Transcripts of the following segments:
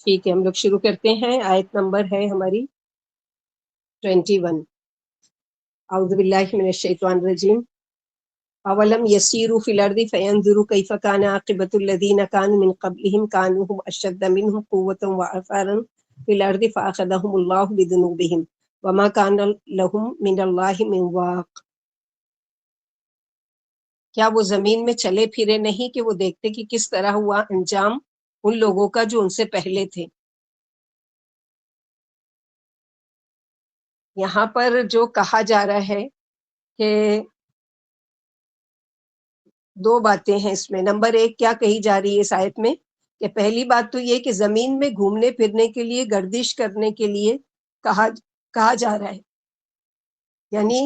ٹھیک ہے، ہم لوگ شروع کرتے ہیں. آیت نمبر ہے ہماری 21. اعوذ باللہ من الشیطان الرجیم. اولم یسیروا فی الارض فینظروا کیف کان عاقبۃ الذین کانوا من قبلہم کانوا هم اشد منهم قوة وآثارا فی الارض فاخذهم اللہ بذنوبہم وما کان لهم من اللہ من واق. کیا وہ زمین میں چلے پھرے نہیں کہ وہ دیکھتے کہ کس طرح ہوا انجام ان لوگوں کا جو ان سے پہلے تھے. یہاں پر جو کہا جا رہا ہے کہ دو باتیں ہیں اس میں. نمبر ایک کیا کہی جا رہی ہے اس آیت میں کہ پہلی بات تو یہ کہ زمین میں گھومنے پھرنے کے لیے، گردش کرنے کے لیے کہا جا رہا ہے. یعنی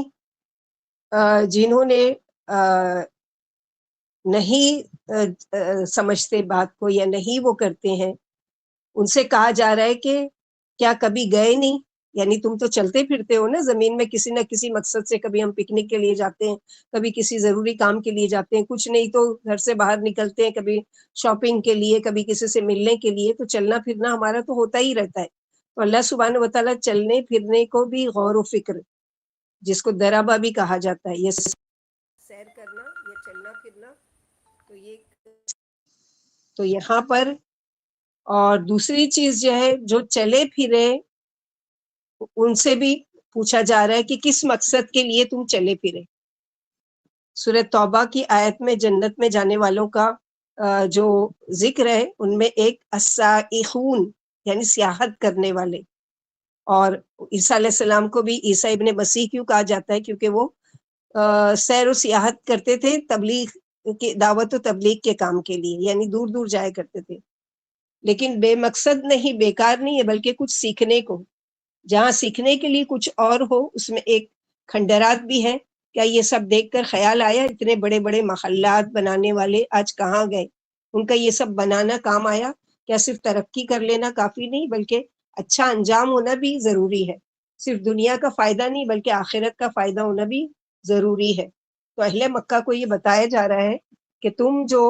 جنہوں نے نہیں سمجھتے بات کو یا نہیں وہ کرتے ہیں، ان سے کہا جا رہا ہے کہ کیا کبھی گئے نہیں؟ یعنی تم تو چلتے پھرتے ہو نا زمین میں کسی نہ کسی مقصد سے. کبھی ہم پکنک کے لیے جاتے ہیں، کبھی کسی ضروری کام کے لیے جاتے ہیں، کچھ نہیں تو گھر سے باہر نکلتے ہیں، کبھی شاپنگ کے لیے، کبھی کسی سے ملنے کے لیے. تو چلنا پھرنا ہمارا تو ہوتا ہی رہتا ہے. تو اللہ سبحانہ و تعالیٰ چلنے پھرنے کو بھی غور و فکر، جس کو درابا بھی کہا جاتا ہے، یہ سیر کرنا یا چلنا پھرنا، تو یہاں پر. اور دوسری چیز جو ہے، جو چلے پھرے ان سے بھی پوچھا جا رہا ہے کہ کس مقصد کے لیے تم چلے پھرے. سورہ توبہ کی آیت میں جنت میں جانے والوں کا جو ذکر ہے، ان میں ایک السائحون یعنی سیاحت کرنے والے. اور عیسیٰ علیہ السلام کو بھی عیسیٰ ابن مسیح کیوں کہا جاتا ہے؟ کیونکہ وہ سیر و سیاحت کرتے تھے تبلیغ کی، دعوت و تبلیغ کے کام کے لیے، یعنی دور دور جایا کرتے تھے. لیکن بے مقصد نہیں، بیکار نہیں ہے، بلکہ کچھ سیکھنے کو. جہاں سیکھنے کے لیے کچھ اور ہو، اس میں ایک کھنڈرات بھی ہے. کیا یہ سب دیکھ کر خیال آیا اتنے بڑے بڑے محلات بنانے والے آج کہاں گئے؟ ان کا یہ سب بنانا کام آیا؟ کیا صرف ترقی کر لینا کافی نہیں، بلکہ اچھا انجام ہونا بھی ضروری ہے. صرف دنیا کا فائدہ نہیں بلکہ آخرت کا فائدہ ہونا بھی ضروری ہے. تو اہل مکہ کو یہ بتایا جا رہا ہے کہ تم جو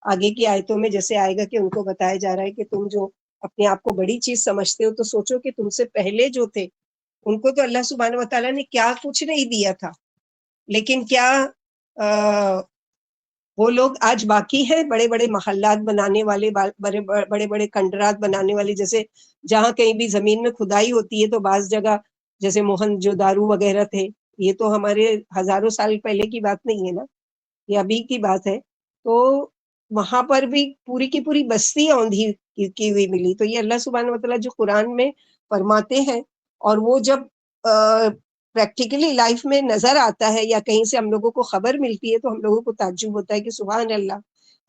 آگے کی آیتوں میں جیسے آئے گا کہ ان کو بتایا جا رہا ہے کہ تم جو اپنے آپ کو بڑی چیز سمجھتے ہو، تو سوچو کہ تم سے پہلے جو تھے ان کو تو اللہ سبحانہ وتعالیٰ نے کیا کچھ نہیں دیا تھا، لیکن کیا وہ لوگ آج باقی ہیں؟ بڑے بڑے محلات بنانے والے، بڑے بڑے کنڈرات بنانے والے. جیسے جہاں کہیں بھی زمین میں کھدائی ہوتی ہے تو بعض جگہ جیسے موہنجو دارو وغیرہ تھے، یہ تو ہمارے ہزاروں سال پہلے کی بات نہیں ہے نا، یہ ابھی کی بات ہے. تو وہاں پر بھی پوری کی پوری بستی اوندھی کی ہوئی ملی. تو یہ اللہ سبحانہ وتعالیٰ جو قرآن میں فرماتے ہیں، اور وہ جب پریکٹیکلی لائف میں نظر آتا ہے یا کہیں سے ہم لوگوں کو خبر ملتی ہے، تو ہم لوگوں کو تعجب ہوتا ہے کہ سبحان اللہ،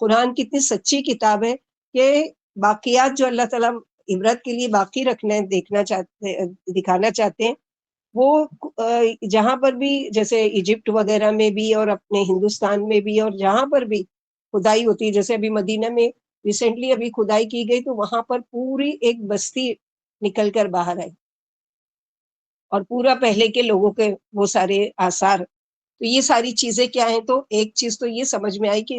قرآن کتنی سچی کتاب ہے کہ باقیات جو اللہ تعالیٰ عبرت کے لیے باقی رکھنا دیکھنا چاہتے، دکھانا چاہتے ہیں، وہ جہاں پر بھی جیسے ایجپٹ وغیرہ میں بھی اور اپنے ہندوستان میں بھی، اور جہاں پر بھی کھدائی ہوتی ہے، جیسے ابھی مدینہ میں ریسنٹلی ابھی کھدائی کی گئی، تو وہاں پر پوری ایک بستی نکل کر باہر آئی اور پورا پہلے کے لوگوں کے وہ سارے آثار. تو یہ ساری چیزیں کیا ہیں؟ تو ایک چیز تو یہ سمجھ میں آئی کہ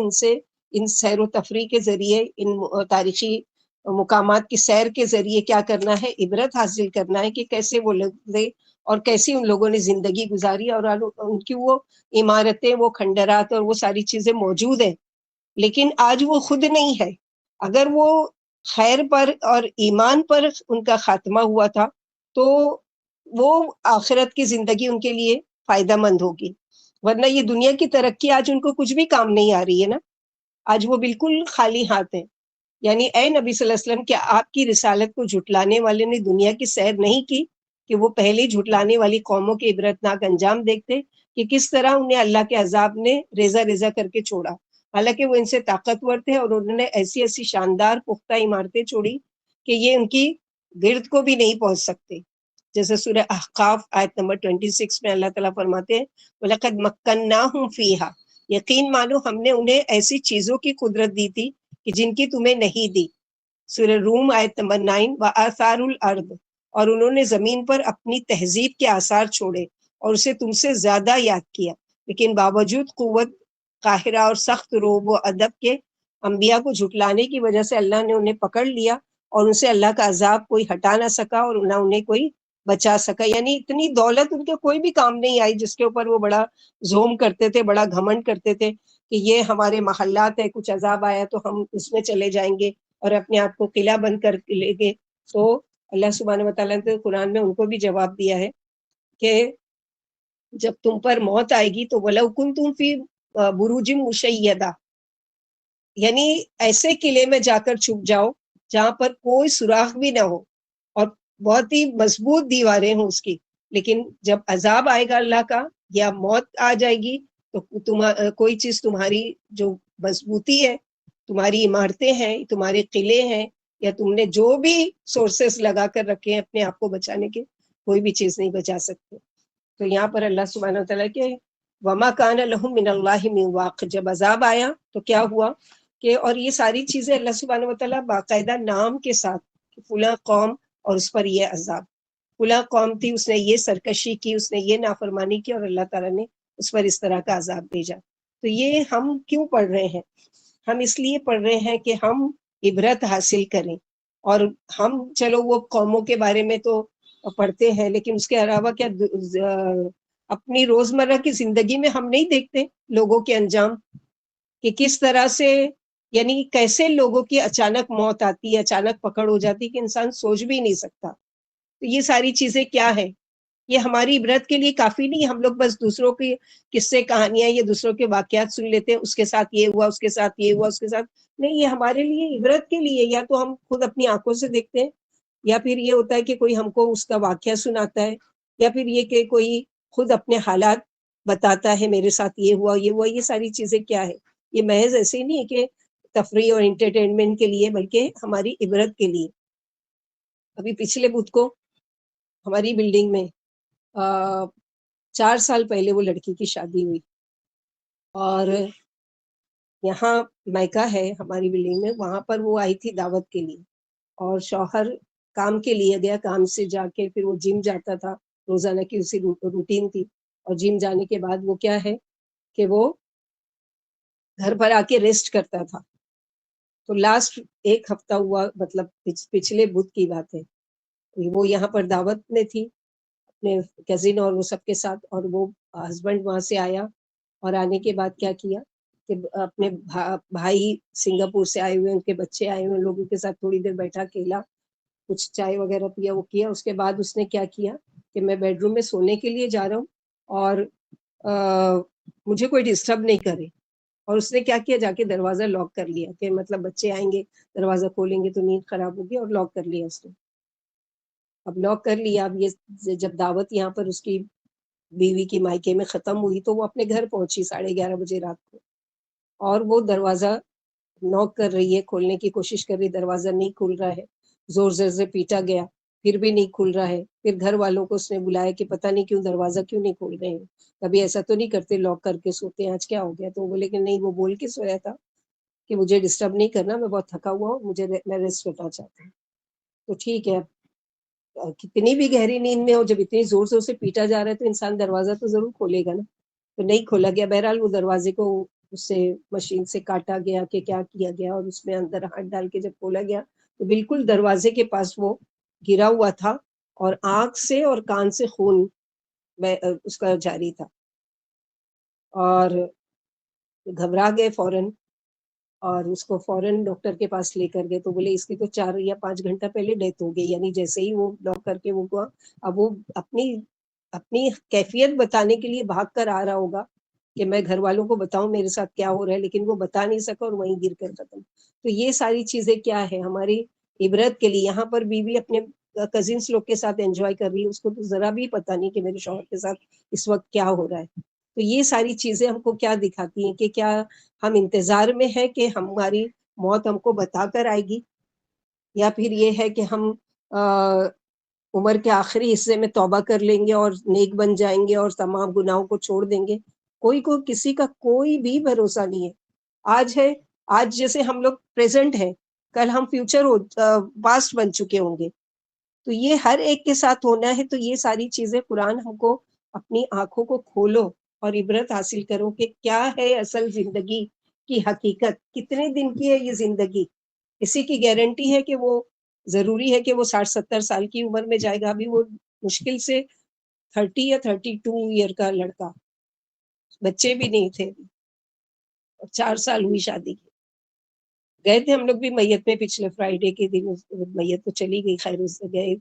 ان سیر و تفریح کے ذریعے، ان تاریخی مقامات کی سیر کے ذریعے کیا کرنا ہے؟ عبرت حاصل کرنا ہے کہ کیسے وہ لوگ اور کیسی ان لوگوں نے زندگی گزاری، اور ان کی وہ عمارتیں، وہ کھنڈرات اور وہ ساری چیزیں موجود ہیں، لیکن آج وہ خود نہیں ہے. اگر وہ خیر پر اور ایمان پر ان کا خاتمہ ہوا تھا تو وہ آخرت کی زندگی ان کے لیے فائدہ مند ہوگی، ورنہ یہ دنیا کی ترقی آج ان کو کچھ بھی کام نہیں آ رہی ہے نا. آج وہ بالکل خالی ہاتھ ہیں. یعنی اے نبی صلی اللہ علیہ وسلم، کیا آپ کی رسالت کو جھٹلانے والے نے دنیا کی سیر نہیں کی کہ وہ پہلے جھٹلانے والی قوموں کے عبرتناک انجام دیکھتے کہ کس طرح انہیں اللہ کے عذاب نے ریزہ ریزہ کر کے چھوڑا؟ حالانکہ وہ ان سے طاقتور تھے اور انہوں نے ایسی ایسی شاندار پختہ عمارتیں چھوڑی کہ یہ ان کی گرد کو بھی نہیں پہنچ سکتے. جیسے سورہ احقاف آیت نمبر 26 میں اللہ تعالیٰ فرماتے ہیں وَلَقَدْ مَكَّنَّاهُمْ فِيهَا، یقین مانو ہم نے انہیں ایسی چیزوں کی قدرت دی تھی کہ جن کی تمہیں نہیں دی. سورہ روم آیت نمبر 9 وَآثَارُ الْأَرْضِ، اور انہوں نے زمین پر اپنی تہذیب کے آثار چھوڑے اور اسے تم سے زیادہ یاد کیا، لیکن باوجود قوت قاہرہ اور سخت روب و ادب کے انبیاء کو جھٹلانے کی وجہ سے اللہ نے انہیں پکڑ لیا اور ان سے اللہ کا عذاب کوئی ہٹا نہ سکا اور نہ انہیں کوئی بچا سکا. یعنی اتنی دولت ان کے کوئی بھی کام نہیں آئی جس کے اوپر وہ بڑا زوم کرتے تھے, بڑا گھمنڈ کرتے تھے کہ یہ ہمارے محلات ہے, کچھ عذاب آیا تو ہم اس میں چلے جائیں گے اور اپنے آپ کو قلعہ بند کر لیں گے. تو اللہ سبحانہ و تعالیٰ نے قرآن میں ان کو بھی جواب دیا ہے کہ جب تم پر موت آئے گی تو وَلَوْ كُنْتُمْ فِي بُرُوجٍ مُشَيَّدَةٍ, یعنی ایسے قلعے میں جا کر چھپ جاؤ جہاں پر کوئی سوراخ بھی نہ ہو اور بہت ہی مضبوط دیواریں ہوں اس کی, لیکن جب عذاب آئے گا اللہ کا یا موت آ جائے گی تو کوئی چیز تمہاری جو مضبوطی ہے, تمہاری عمارتیں ہیں, تمہارے قلعے ہیں, یا تم نے جو بھی سورسز لگا کر رکھے ہیں اپنے آپ کو بچانے کے, کوئی بھی چیز نہیں بچا سکتے. تو یہاں پر اللہ سبحانہ وتعالیٰ کے وما کان لہم من اللہ من واق, جب عذاب آیا تو کیا ہوا کہ, اور یہ ساری چیزیں اللہ سبحانہ وتعالیٰ باقاعدہ نام کے ساتھ, فلاں قوم اور اس پر یہ عذاب, فلاں قوم تھی اس نے یہ سرکشی کی, اس نے یہ نافرمانی کی اور اللہ تعالیٰ نے اس پر اس طرح کا عذاب بھیجا. تو یہ ہم کیوں پڑھ رہے ہیں؟ ہم اس لیے پڑھ رہے ہیں کہ ہم عبرت حاصل کریں. اور ہم چلو وہ قوموں کے بارے میں تو پڑھتے ہیں, لیکن اس کے علاوہ کیا اپنی روزمرہ کی زندگی میں ہم نہیں دیکھتے لوگوں کے انجام کہ کس طرح سے, یعنی کیسے لوگوں کی اچانک موت آتی ہے, اچانک پکڑ ہو جاتی ہے کہ انسان سوچ بھی نہیں سکتا. تو یہ ساری چیزیں کیا ہے, یہ ہماری عبرت کے لیے کافی نہیں. ہم لوگ بس دوسروں کی قصے کہانیاں یا دوسروں کے واقعات سن لیتے ہیں, اس کے ساتھ یہ ہوا, اس کے ساتھ یہ ہوا, اس کے ساتھ نہیں. یہ ہمارے لیے عبرت کے لیے, یا تو ہم خود اپنی آنکھوں سے دیکھتے ہیں, یا پھر یہ ہوتا ہے کہ کوئی ہم کو اس کا واقعہ سناتا ہے, یا پھر یہ کہ کوئی خود اپنے حالات بتاتا ہے, میرے ساتھ یہ ہوا, یہ ہوا. یہ ساری چیزیں کیا ہے, یہ محض ایسے ہی نہیں ہے کہ تفریح اور انٹرٹینمنٹ کے لیے, بلکہ ہماری عبرت کے لیے. ابھی پچھلے بدھ کو ہماری بلڈنگ میں 4 سال پہلے وہ لڑکی کی شادی ہوئی, اور یہاں میکہ ہے ہماری بلڈنگ میں, وہاں پر وہ آئی تھی دعوت کے لیے, اور شوہر کام کے لیے گیا, کام سے جا کے پھر وہ جم جاتا تھا, روزانہ کی اسی روٹین تھی, اور جم جانے کے بعد وہ کیا ہے کہ وہ گھر پر آ کے ریسٹ کرتا تھا. تو لاسٹ 1 ہفتہ ہوا, مطلب پچھلے بدھ کی بات ہے, وہ یہاں پر دعوت میں تھی اپنے کزن اور وہ سب کے ساتھ, اور وہ ہسبینڈ وہاں سے آیا, اور آنے کے بعد کیا کیا کہ اپنے بھائی سنگاپور سے آئے ہوئے, ان کے بچے آئے ہوئے, لوگوں کے ساتھ تھوڑی دیر بیٹھا, کھیلا, کچھ چائے وغیرہ پیا, وہ کیا. اس کے بعد اس نے کیا کیا کہ میں بیڈ روم میں سونے کے لیے جا رہا ہوں اور مجھے کوئی ڈسٹرب نہیں کرے, اور اس نے کیا کیا, جا کے دروازہ لاک کر لیا کہ مطلب بچے آئیں گے, دروازہ کھولیں گے تو نیند خراب ہوگی, اور لاک کر لیا اس نے. اب لاک کر لیا. اب یہ جب دعوت یہاں پر اس کی بیوی کی مائکے میں ختم ہوئی تو وہ اپنے گھر پہنچی 11:30 بجے رات کو, اور وہ دروازہ نوک کر رہی ہے, کھولنے کی کوشش کر رہی, دروازہ نہیں کھل رہا ہے, زور زور سے پیٹا گیا, پھر بھی نہیں کھل رہا ہے. پھر گھر والوں کو اس نے بلایا کہ پتہ نہیں کیوں دروازہ کیوں نہیں کھول رہے ہیں, کبھی ایسا تو نہیں کرتے لاک کر کے سوتے ہیں, آج کیا ہو گیا؟ تو وہ بولے کہ نہیں, وہ بول کے سویا تھا کہ مجھے ڈسٹرب نہیں کرنا, میں بہت تھکا ہوا ہوں, میں ریسٹ کرنا چاہتا ہوں. تو ٹھیک ہے, کتنی بھی گہری نیند میں ہو, جب اتنی زور زور سے پیٹا جا رہا ہے تو انسان دروازہ تو ضرور کھولے گا نا. تو نہیں کھولا گیا. بہرحال وہ دروازے کو اس سے مشین سے کاٹا گیا کہ کیا کیا گیا, اور اس میں اندر ہاتھ ڈال کے جب کھولا گیا تو بالکل دروازے کے پاس وہ گرا ہوا تھا, اور آنکھ سے اور کان سے خون اس کا جاری تھا. اور گھبرا گئے فوراً, اور اس کو فوراً ڈاکٹر کے پاس لے کر گئے. تو بولے اس کی تو 4 یا 5 گھنٹہ پہلے ڈیتھ ہو گئی, یعنی جیسے ہی وہ لاک کر کے وہ ہوا, اب وہ اپنی کیفیت بتانے کے لیے بھاگ کر آ رہا ہوگا کہ میں گھر والوں کو بتاؤں میرے ساتھ کیا ہو رہا ہے, لیکن وہ بتا نہیں سکا اور وہیں گر کر ختم. تو یہ ساری چیزیں کیا ہے, ہماری عبرت کے لیے. یہاں پر بیوی اپنے کزنس لوگ کے ساتھ انجوائے کر رہی ہے, اس کو تو ذرا بھی پتا نہیں کہ میرے شوہر کے ساتھ اس وقت کیا ہو رہا ہے. تو یہ ساری چیزیں ہم کو کیا دکھاتی ہیں کہ کیا ہم انتظار میں ہیں کہ ہماری موت ہم کو بتا کر آئے گی, یا پھر یہ ہے کہ ہم عمر کے آخری حصے میں توبہ کر لیں گے اور نیک بن جائیں گے اور تمام گناہوں کو چھوڑ دیں گے. کسی کا کوئی بھی بھروسہ نہیں ہے. آج ہے, آج جیسے ہم لوگ پریزنٹ ہیں, کل ہم فیوچر پاسٹ بن چکے ہوں گے. تو یہ ہر ایک کے ساتھ ہونا ہے. تو یہ ساری چیزیں قرآن ہم کو اپنی آنکھوں کو کھولو اور عبرت حاصل کرو کہ کیا ہے اصل زندگی, کی حقیقت کتنے دن کی ہے یہ زندگی، اسی کی گارنٹی ہے کہ وہ ضروری ہے کہ وہ 60-70 سال کی عمر میں جائے گا. ابھی وہ مشکل سے 30 یا 32 ایئر کا لڑکا، بچے بھی نہیں تھے، 4 سال ہوئی شادی کی. گئے تھے ہم لوگ بھی میت میں پچھلے فرائیڈے کے دن، میت تو چلی گئی، خیر اس سے گئے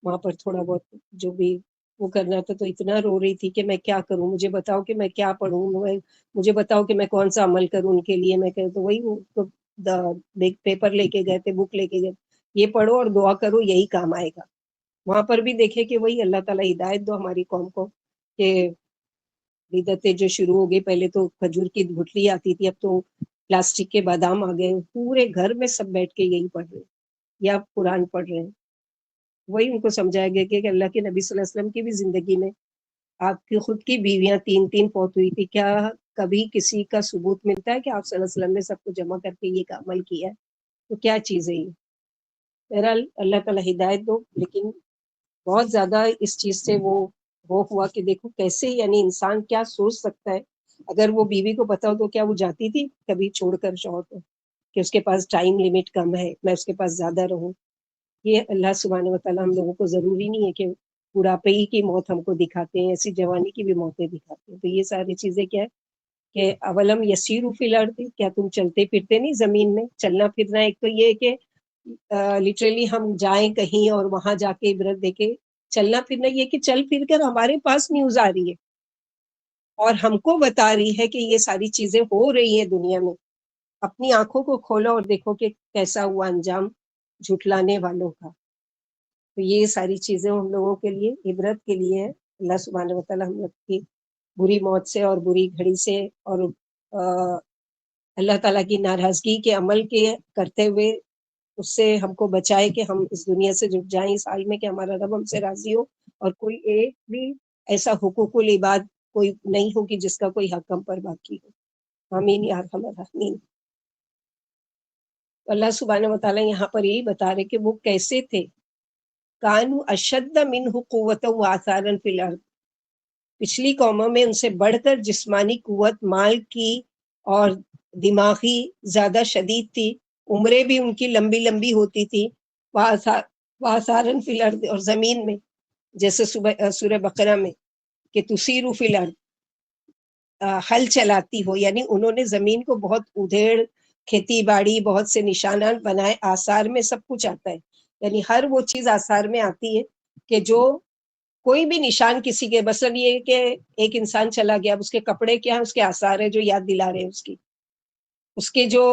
وہاں پر تھوڑا بہت جو بھی وہ کرنا تھا. تو اتنا رو رہی تھی کہ میں کیا کروں، مجھے بتاؤ کہ میں کیا پڑھوں، مجھے بتاؤ کہ میں کون سا عمل کروں ان کے لیے. میں کہ تو وہی وہ پیپر لے کے گئے تھے، بک لے کے گئے، یہ پڑھو اور دعا کرو، یہی کام آئے گا. وہاں پر بھی دیکھے کہ وہی اللہ تعالیٰ ہدایت دو ہماری قوم کو کہ بدعتیں جو شروع ہو گئی، پہلے تو کھجور کی گٹھلی آتی تھی، اب تو پلاسٹک کے بادام آ گئے، پورے گھر میں سب بیٹھ کے یہی پڑھ رہے ہیں یا قرآن پڑھ رہے ہیں. وہی ان کو سمجھایا گیا کہ اللہ کے نبی صلی اللہ علیہ وسلم کی بھی زندگی میں آپ کی خود کی بیویاں 3 فوت ہوئی تھی، کیا کبھی کسی کا ثبوت ملتا ہے کہ آپ صلی اللہ علیہ وسلم نے سب کو جمع کر کے یہ عمل کیا ہے؟ تو کیا چیز ہے یہ؟ بہرحال اللہ تعالیٰ ہدایت دو. لیکن بہت زیادہ اس چیز سے وہ ہوا کہ دیکھو کیسے یعنی انسان کیا سوچ سکتا ہے. اگر وہ بیوی کو پتا ہو تو کیا وہ جاتی تھی کبھی چھوڑ کر شوہر کو کہ اس کے پاس ٹائم لمٹ کم ہے، میں اس کے پاس زیادہ رہوں؟ یہ اللہ سبحانہ وتعالیٰ ہم لوگوں کو ضروری نہیں ہے کہ بڑھاپے ہی کی موت ہم کو دکھاتے ہیں، ایسی جوانی کی بھی موتیں دکھاتے ہیں. تو یہ ساری چیزیں کیا ہے کہ اولم یسیروا فی الارض، کیا تم چلتے پھرتے نہیں زمین میں؟ چلنا پھرنا ایک تو یہ ہے کہ لٹرلی ہم جائیں کہیں اور وہاں جا کے عبرت دیکھیں. چلنا پھرنا یہ کہ چل پھر کر ہمارے پاس نیوز آ رہی ہے اور ہم کو بتا رہی ہے کہ یہ ساری چیزیں ہو رہی ہیں دنیا میں. اپنی آنکھوں کو کھولو اور دیکھو کہ کیسا ہوا انجام جھٹلانے والوں کا. تو یہ ساری چیزیں ہم لوگوں کے لیے عبرت کے لیے ہے. اللہ سبحانہ وتعالیٰ ہم لوگ کی بری موت سے اور بری گھڑی سے اور اللہ تعالیٰ کی ناراضگی کے عمل کے کرتے ہوئے اس سے ہم کو بچائے کہ ہم اس دنیا سے جٹ جائیں اس حال میں کہ ہمارا رب ہم سے راضی ہو اور کوئی ایک بھی ایسا حقوق العباد کوئی نہیں ہوگی جس کا کوئی حق ہم پر باقی ہو. آمین یا ارحم الراحمین. اللہ سبحانہ وتعالیٰ یہاں پر یہی بتا رہے کہ وہ کیسے تھے. کانوا اشد منہ قوۃ وآثارا فی الارض، پچھلی قوموں میں ان سے بڑھ کر جسمانی قوت، مال کی اور دماغی زیادہ شدید تھی. عمریں بھی ان کی لمبی لمبی ہوتی تھی. وآثارا فی الارض، اور زمین میں جیسے سورہ بقرہ میں کہ تسیروا فی الارض، ہل چلاتی ہو، یعنی انہوں نے زمین کو بہت ادھیڑ، کھیتی باڑی، بہت سے نشانات بنائے. آثار میں سب کچھ آتا ہے، یعنی ہر وہ چیز آثار میں آتی ہے کہ جو کوئی بھی نشان کسی کے، مثلا یہ کہ ایک انسان چلا گیا، اس کے کپڑے کیا ہیں، اس کے آثار ہیں جو یاد دلا رہے ہیں اس کے جو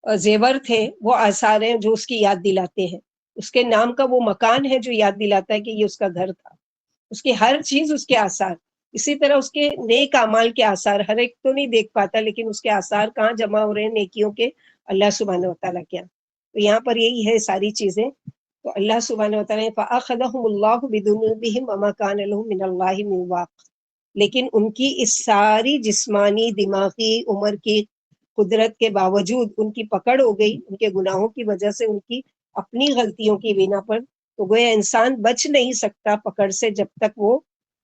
زیور تھے وہ آثار ہیں جو اس کی یاد دلاتے ہیں. اس کے نام کا وہ مکان ہے جو یاد دلاتا ہے کہ یہ اس کا گھر تھا. اس کی ہر چیز اس کے آثار. اسی طرح اس کے نیک اعمال کے آثار، ہر ایک تو نہیں دیکھ پاتا لیکن اس کے آثار کہاں جمع ہو رہے ہیں نیکیوں کے، اللہ سبحانہ وتعالیٰ کیا. تو یہاں پر یہی ہے ساری چیزیں. تو اللہ سبحانہ وتعالیٰ فَأَخَذَهُمُ اللَّهُ بِذُنُوبِهِمْ وَمَا كَانَ لَهُم مِّنَ اللَّهِ مِن وَاقٍ، لیکن ان کی اس ساری جسمانی دماغی عمر کی قدرت کے باوجود ان کی پکڑ ہو گئی ان کے گناہوں کی وجہ سے، ان کی اپنی غلطیوں کی بنا پر. تو گویا انسان بچ نہیں سکتا پکڑ سے جب تک وہ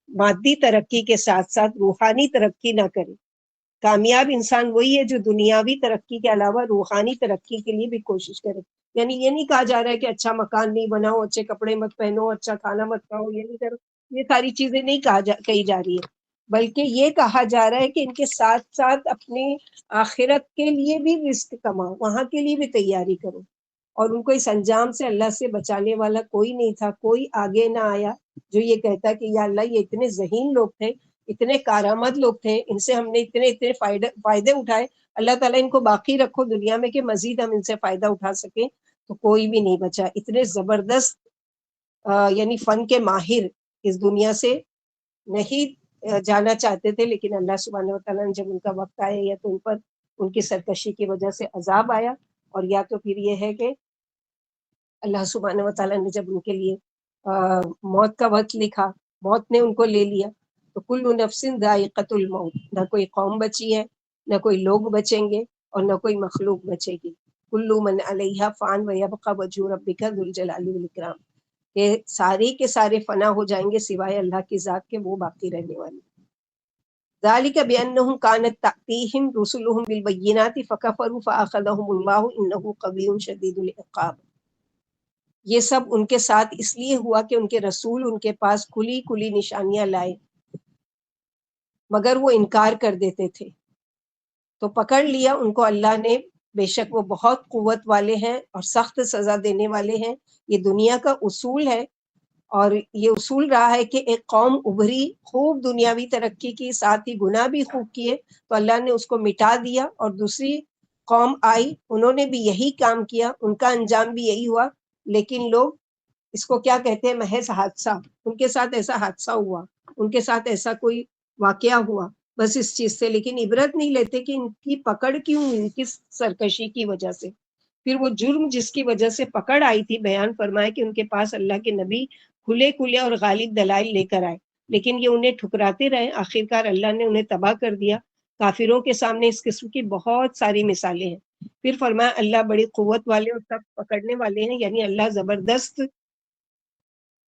مادی ترقی کے ساتھ ساتھ روحانی ترقی نہ کرے. کامیاب انسان وہی ہے جو دنیاوی ترقی کے علاوہ روحانی ترقی کے لیے بھی کوشش کرے. یعنی یہ نہیں کہا جا رہا ہے کہ اچھا مکان نہیں بناؤ، اچھے کپڑے مت پہنو، اچھا کھانا مت کھاؤ، یہ نہیں کرو، یہ ساری چیزیں نہیں کہی جا رہی ہے، بلکہ یہ کہا جا رہا ہے کہ ان کے ساتھ ساتھ اپنی آخرت کے لیے بھی رزق کماؤ، وہاں کے لیے بھی تیاری کرو. اور ان کو اس انجام سے اللہ سے بچانے والا کوئی نہیں تھا، کوئی آگے نہ آیا جو یہ کہتا کہ یا اللہ یہ اتنے ذہین لوگ تھے، اتنے کارآمد لوگ تھے، ان سے ہم نے اتنے فائدے اٹھائے، اللہ تعالیٰ ان کو باقی رکھو دنیا میں کہ مزید ہم ان سے فائدہ اٹھا سکیں. تو کوئی بھی نہیں بچا. اتنے زبردست یعنی فن کے ماہر اس دنیا سے نہیں جانا چاہتے تھے، لیکن اللہ سبحانہ وتعالیٰ نے جب ان کا وقت آیا یا تو ان پر ان کی سرکشی کی وجہ سے عذاب آیا، اور یا تو پھر یہ ہے کہ اللہ سبحانہ وتعالیٰ نے جب ان کے لیے موت کا وقت لکھا، موت نے ان کو لے لیا. تو کل نفس ذائقۃ الموت، نہ کوئی قوم بچی ہے، نہ کوئی لوگ بچیں گے اور نہ کوئی مخلوق بچے گی. کل من علیہا فان ویبقى وجہ ربک ذو الجلال والاکرام، کہ سارے کے سارے فنا ہو جائیں گے سوائے اللہ کی ذات کے، وہ باقی رہنے والی. ذالک بأنہم کانت تأتیہم رسلہم بالبینات فکفروا فأخذہم اللہ انہ قوی شدید العقاب. یہ سب ان کے ساتھ اس لیے ہوا کہ ان کے رسول ان کے پاس کھلی کھلی نشانیاں لائے، مگر وہ انکار کر دیتے تھے، تو پکڑ لیا ان کو اللہ نے. بے شک وہ بہت قوت والے ہیں اور سخت سزا دینے والے ہیں. یہ دنیا کا اصول ہے، اور یہ اصول رہا ہے کہ ایک قوم ابھری، خوب دنیاوی ترقی کی، ساتھ ہی گناہ بھی خوب کیے، تو اللہ نے اس کو مٹا دیا، اور دوسری قوم آئی، انہوں نے بھی یہی کام کیا، ان کا انجام بھی یہی ہوا، لیکن لوگ اس کو کیا کہتے ہیں، محض حادثہ. ان کے ساتھ ایسا حادثہ ہوا، ان کے ساتھ ایسا کوئی واقعہ ہوا، بس اس چیز سے، لیکن عبرت نہیں لیتے کہ ان کی پکڑ کیوں ہوئی، کس سرکشی کی وجہ سے. پھر وہ جرم جس کی وجہ سے پکڑ آئی تھی، بیان فرمایا کہ ان کے پاس اللہ کے نبی کھلے کھلے اور غالب دلائل لے کر آئے، لیکن یہ انہیں ٹھکراتے رہے. آخرکار اللہ نے انہیں تباہ کر دیا. کافروں کے سامنے اس قسم کی بہت ساری مثالیں ہیں. پھر فرمایا اللہ بڑی قوت والے اور سب پکڑنے والے ہیں، یعنی اللہ زبردست،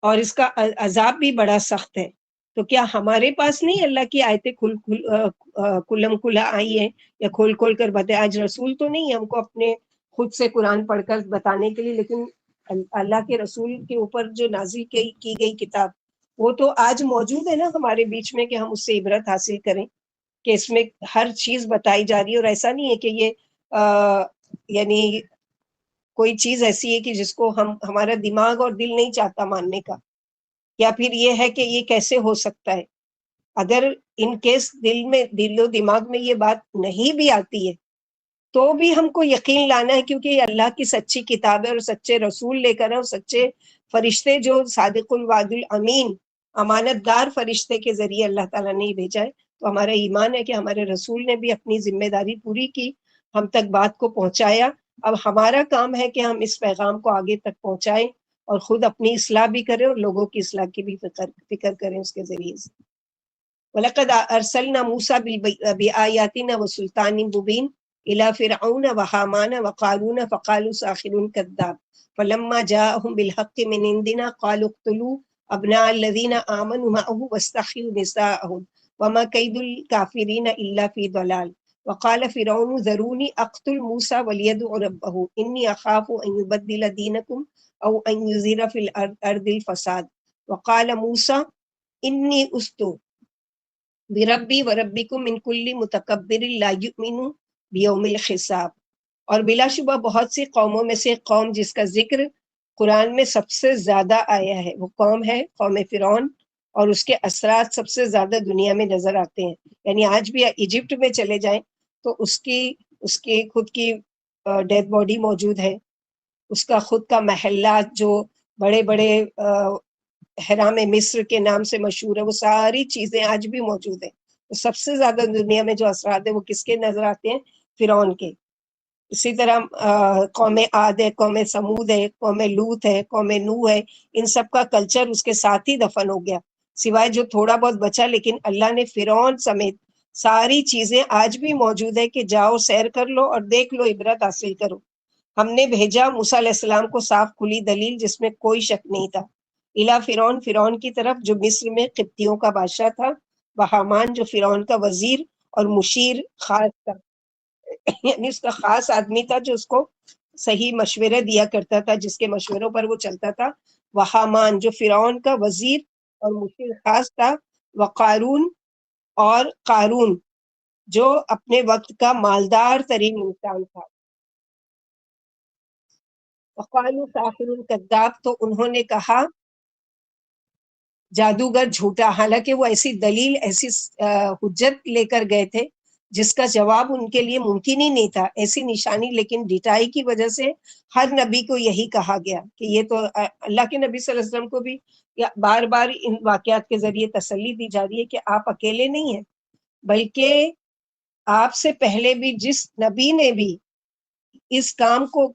اور اس کا عذاب بھی بڑا سخت ہے. تو کیا ہمارے پاس نہیں اللہ کی آیتیں کھلم کھلا آئی ہیں یا کھول کھول کر بتائے؟ آج رسول تو نہیں ہم کو اپنے خود سے قرآن پڑھ کر بتانے کے لیے، لیکن اللہ کے رسول کے اوپر جو نازل کی گئی کتاب وہ تو آج موجود ہے نا ہمارے بیچ میں، کہ ہم اس سے عبرت حاصل کریں، کہ اس میں ہر چیز بتائی جا رہی ہے. اور ایسا نہیں ہے کہ یہ یعنی کوئی چیز ایسی ہے کہ جس کو ہمارا دماغ اور دل نہیں چاہتا ماننے کا، یا پھر یہ ہے کہ یہ کیسے ہو سکتا ہے. اگر ان کیس دل و دماغ میں یہ بات نہیں بھی آتی ہے تو بھی ہم کو یقین لانا ہے، کیونکہ یہ اللہ کی سچی کتاب ہے اور سچے رسول لے کر اور سچے فرشتے جو صادق الوعد الامین امانت دار فرشتے کے ذریعے اللہ تعالیٰ نے بھیجا ہے. تو ہمارا ایمان ہے کہ ہمارے رسول نے بھی اپنی ذمہ داری پوری کی، ہم تک بات کو پہنچایا. اب ہمارا کام ہے کہ ہم اس پیغام کو آگے تک پہنچائیں اور خود اپنی اصلاح بھی کریں اور لوگوں کی اصلاح کی بھی فکر کریں اس کے ذریعے سے. وَلَقَدْ أَرْسَلْنَا مُوسَىٰ بِآيَاتِنَا وَسُلْطَانٍ مُبِينٍ إِلَىٰ فِرْعَوْنَ وَهَامَانَ وَقَارُونَ فَقَالُوا سَاحِرٌ كَذَّابٌ فَلَمَّا جَاءَهُم بِالْحَقِّ مِنْ عِندِنَا قَالُوا اقْتُلُوا أَبْنَاءَ الَّذِينَ آمَنُوا مَعَهُ وَاسْتَحْيُوا نِسَاءَهُمْ وَمَا كَيْدُ الْكَافِرِينَ إِلَّا فِي ضَلَالٍ. وقال فرعون ذروني اقتل موسى وليدع ربه إني أخاف أن يبدل دينكم أو أن يظهر في الأرض الفساد. وقال موسى إني أست بربی وربکم من کل متکبر لا یؤمن بیوم الحساب. اور بلا شبہ بہت سی قوموں میں سے ایک قوم جس کا ذکر قرآن میں سب سے زیادہ آیا ہے وہ قوم ہے قوم فرعون، اور اس کے اثرات سب سے زیادہ دنیا میں نظر آتے ہیں. یعنی آج بھی ایجپٹ میں چلے جائیں تو اس کی خود کی ڈیڈ باڈی موجود ہے، اس کا خود کا محلات جو بڑے بڑے حرام مصر کے نام سے مشہور ہے، وہ ساری چیزیں آج بھی موجود ہیں. سب سے زیادہ دنیا میں جو اثرات ہیں وہ کس کے نظر آتے ہیں؟ فرعون کے. اسی طرح قوم عاد ہے، قوم سمود ہے، قوم لوط ہے، قوم نوح ہے، ان سب کا کلچر اس کے ساتھ ہی دفن ہو گیا، سوائے جو تھوڑا بہت بچا. لیکن اللہ نے فرعون سمیت ساری چیزیں آج بھی موجود ہے کہ جاؤ سیر کر لو اور دیکھ لو، عبرت حاصل کرو. ہم نے بھیجا موسیٰ علیہ السلام کو صاف کھلی دلیل جس میں کوئی شک نہیں تھا. الا فرعون، فرعون کی طرف جو مصر میں قبطیوں کا بادشاہ تھا، وہامان جو فرعون کا وزیر اور مشیر خاص تھا، یعنی اس کا خاص آدمی تھا جو اس کو صحیح مشورے دیا کرتا تھا، جس کے مشوروں پر وہ چلتا تھا. وہامان جو فرعون کا وزیر اور مشیر خاص تھا. وقارون، اور قارون جو اپنے وقت کا مالدار ترین انسان تھا. وقالوا ساحر کذاب، تو انہوں نے کہا جادوگر جھوٹا، حالانکہ وہ ایسی دلیل، ایسی حجت لے کر گئے تھے جس کا جواب ان کے لیے ممکن ہی نہیں تھا، ایسی نشانی. لیکن ڈٹائی کی وجہ سے ہر نبی کو یہی کہا گیا کہ یہ تو اللہ کے نبی صلی اللہ علیہ وسلم کو بھی بار بار ان واقعات کے ذریعے تسلی دی جا رہی ہے کہ آپ اکیلے نہیں ہیں، بلکہ آپ سے پہلے بھی جس نبی نے بھی اس کام کو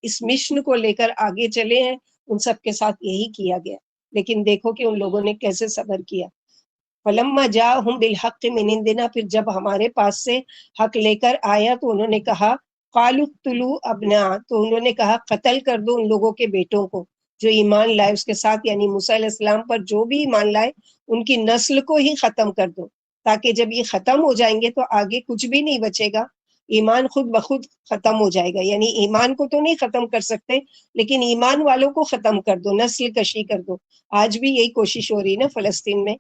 اس مشن کو لے کر آگے چلے ہیں ان سب کے ساتھ یہی کیا گیا. لیکن دیکھو کہ ان لوگوں نے کیسے صبر کیا. فلما جاءہم بالحق من عندنا، پھر جب ہمارے پاس سے حق لے کر آیا تو انہوں نے کہا قالوا اقتلوا ابناء، تو انہوں نے کہا قتل کر دو ان لوگوں کے بیٹوں کو جو ایمان لائے اس کے ساتھ، یعنی موسیٰ علیہ السلام پر جو بھی ایمان لائے ان کی نسل کو ہی ختم کر دو تاکہ جب یہ ختم ہو جائیں گے تو آگے کچھ بھی نہیں بچے گا، ایمان خود بخود ختم ہو جائے گا. یعنی ایمان کو تو نہیں ختم کر سکتے، لیکن ایمان والوں کو ختم کر دو، نسل کشی کر دو. آج بھی یہی کوشش ہو رہی ہے نا فلسطین میں،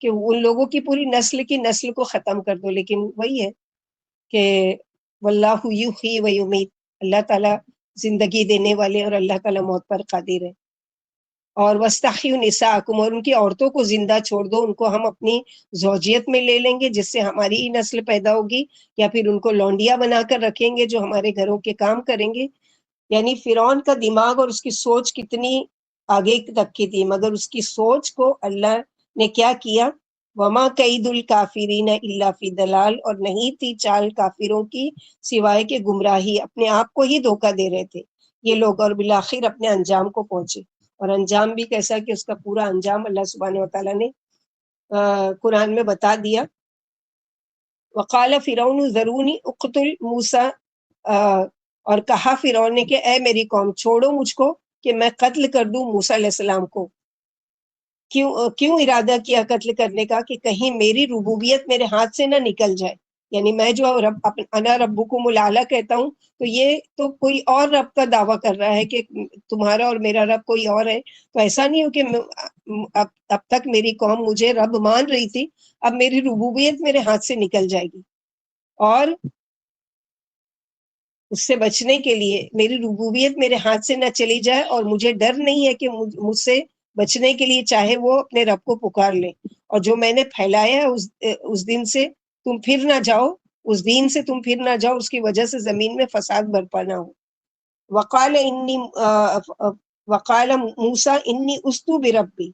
کہ ان لوگوں کی پوری نسل کی نسل کو ختم کر دو. لیکن وہی ہے کہ واللہ یحیی و یمیت، اللہ تعالیٰ زندگی دینے والے اور اللہ تعالیٰ موت پر قادر ہے. اور وَاسْتَحْيُوا نِسَاءَكُمْ، اور ان کی عورتوں کو زندہ چھوڑ دو، ان کو ہم اپنی زوجیت میں لے لیں گے جس سے ہماری ہی نسل پیدا ہوگی، یا پھر ان کو لونڈیا بنا کر رکھیں گے جو ہمارے گھروں کے کام کریں گے. یعنی فرعون کا دماغ اور اس کی سوچ کتنی آگے تک کی تھی، مگر اس کی سوچ کو اللہ نے کیا کیا، وما قید الکافرین الا فی دلال، اور نہیں تھی چال کافروں کی سوائے کہ گمراہی، اپنے آپ کو ہی دھوکہ دے رہے تھے یہ لوگ، اور بالآخر اپنے انجام کو پہنچے. اور انجام بھی کیسا کہ اس کا پورا انجام اللہ سبحانہ وتعالیٰ نے قرآن میں بتا دیا. وقال فرعون ذرونی اقتل موسیٰ، اور کہا فرعون نے کہ اے میری قوم چھوڑو مجھ کو کہ میں قتل کر دوں موسیٰ علیہ السلام کو. کیوں ارادہ کیا قتل کرنے کا، کہ کہیں میری ربوبیت میرے ہاتھ سے نہ نکل جائے. یعنی میں جو انا ربکم الاعلی کہتا ہوں، تو یہ تو کوئی اور رب کا دعویٰ کر رہا ہے کہ تمہارا اور میرا رب کوئی اور ہے. تو ایسا نہیں ہو کہ اب تک میری قوم مجھے رب مان رہی تھی، اب میری ربوبیت میرے ہاتھ سے نکل جائے گی. اور اس سے بچنے کے لیے میری ربوبیت میرے ہاتھ سے نہ چلی جائے، اور مجھے ڈر نہیں ہے کہ مجھ سے بچنے کے لیے چاہے وہ اپنے رب کو پکار لیں. اور جو میں نے پھیلایا ہے اس دن سے تم پھر نہ جاؤ، اس دین سے تم پھر نہ جاؤ، اس کی وجہ سے زمین میں فساد برپا نہ ہو. وقال موسیٰ انی استو بربی،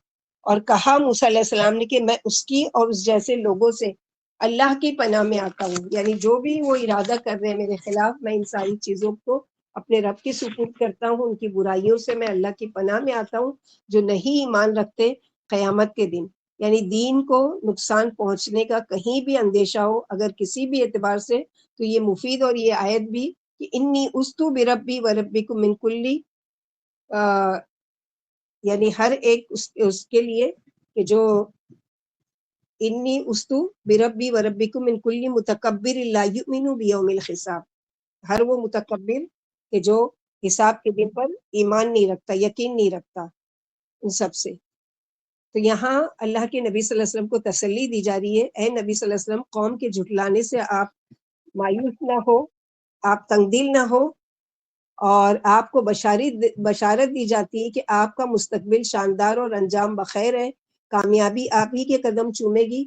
اور کہا موسیٰ علیہ السلام نے کہ میں اس کی اور اس جیسے لوگوں سے اللہ کی پناہ میں آتا ہوں. یعنی جو بھی وہ ارادہ کر رہے ہیں میرے خلاف، میں ان ساری چیزوں کو اپنے رب کی سپرد کرتا ہوں، ان کی برائیوں سے میں اللہ کی پناہ میں آتا ہوں جو نہیں ایمان رکھتے قیامت کے دن. یعنی دین کو نقصان پہنچنے کا کہیں بھی اندیشہ ہو اگر کسی بھی اعتبار سے، تو یہ مفید اور یہ آیت بھی کہ انی استو بربی و ربکم من کلی، یعنی ہر ایک اس کے لیے کہ جو انی استو بربی و ربکم من کلی متکبر لا یؤمن بیوم الحساب، ہر وہ متکبر کہ جو حساب کے دن پر ایمان نہیں رکھتا، یقین نہیں رکھتا، ان سب سے. تو یہاں اللہ کے نبی صلی اللہ علیہ وسلم کو تسلی دی جا رہی ہے، اے نبی صلی اللہ علیہ وسلم قوم کے جھٹلانے سے آپ مایوس نہ ہو، آپ تنگ دل نہ ہو، اور آپ کو بشارت دی جاتی ہے کہ آپ کا مستقبل شاندار اور انجام بخیر ہے، کامیابی آپ ہی کے قدم چومے گی،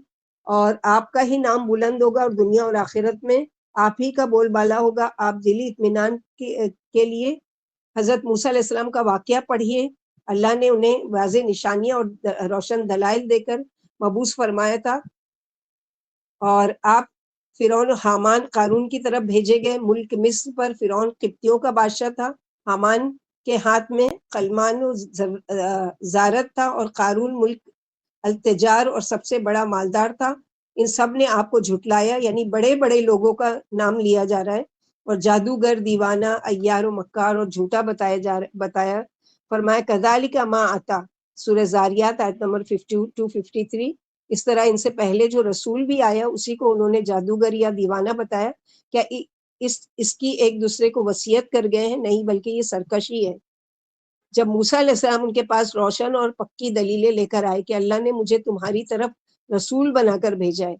اور آپ کا ہی نام بلند ہوگا، اور دنیا اور آخرت میں آپ ہی کا بول بالا ہوگا. آپ دلی اطمینان کے لیے حضرت موسیٰ علیہ السلام کا واقعہ پڑھیے. اللہ نے انہیں واضح نشانیاں اور روشن دلائل دے کر مبعوث فرمایا تھا، اور آپ فرعون حامان قارون کی طرف بھیجے گئے. ملک مصر پر فرعون قبطیوں کا بادشاہ تھا، حامان کے ہاتھ میں قلمان و زارت تھا، اور قارون ملک التجار اور سب سے بڑا مالدار تھا. ان سب نے آپ کو جھٹلایا، یعنی بڑے بڑے لوگوں کا نام لیا جا رہا ہے، اور جادوگر، دیوانہ، عیار و مکار اور جھوٹا بتایا. فرمایا کذالک ما آتا، سورہ زاریات آیت نمبر 52-53. اس طرح ان سے پہلے جو رسول بھی آیا اسی کو انہوں نے جادوگر یا دیوانہ بتایا. کیا اس کی ایک دوسرے کو وصیت کر گئے ہیں؟ نہیں، بلکہ یہ سرکشی ہے. جب موسیٰ علیہ السلام ان کے پاس روشن اور پکی دلیلیں لے کر آئے کہ اللہ نے مجھے تمہاری طرف رسول بنا کر بھیجا ہے،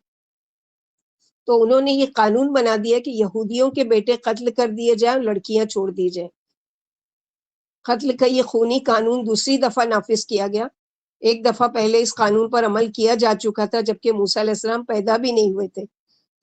تو انہوں نے یہ قانون بنا دیا کہ یہودیوں کے بیٹے قتل کر دیے جائیں، لڑکیاں چھوڑ دی جائیں. قتل کا یہ خونی قانون دوسری دفعہ نافذ کیا گیا. ایک دفعہ پہلے اس قانون پر عمل کیا جا چکا تھا جبکہ موسیٰ علیہ السلام پیدا بھی نہیں ہوئے تھے،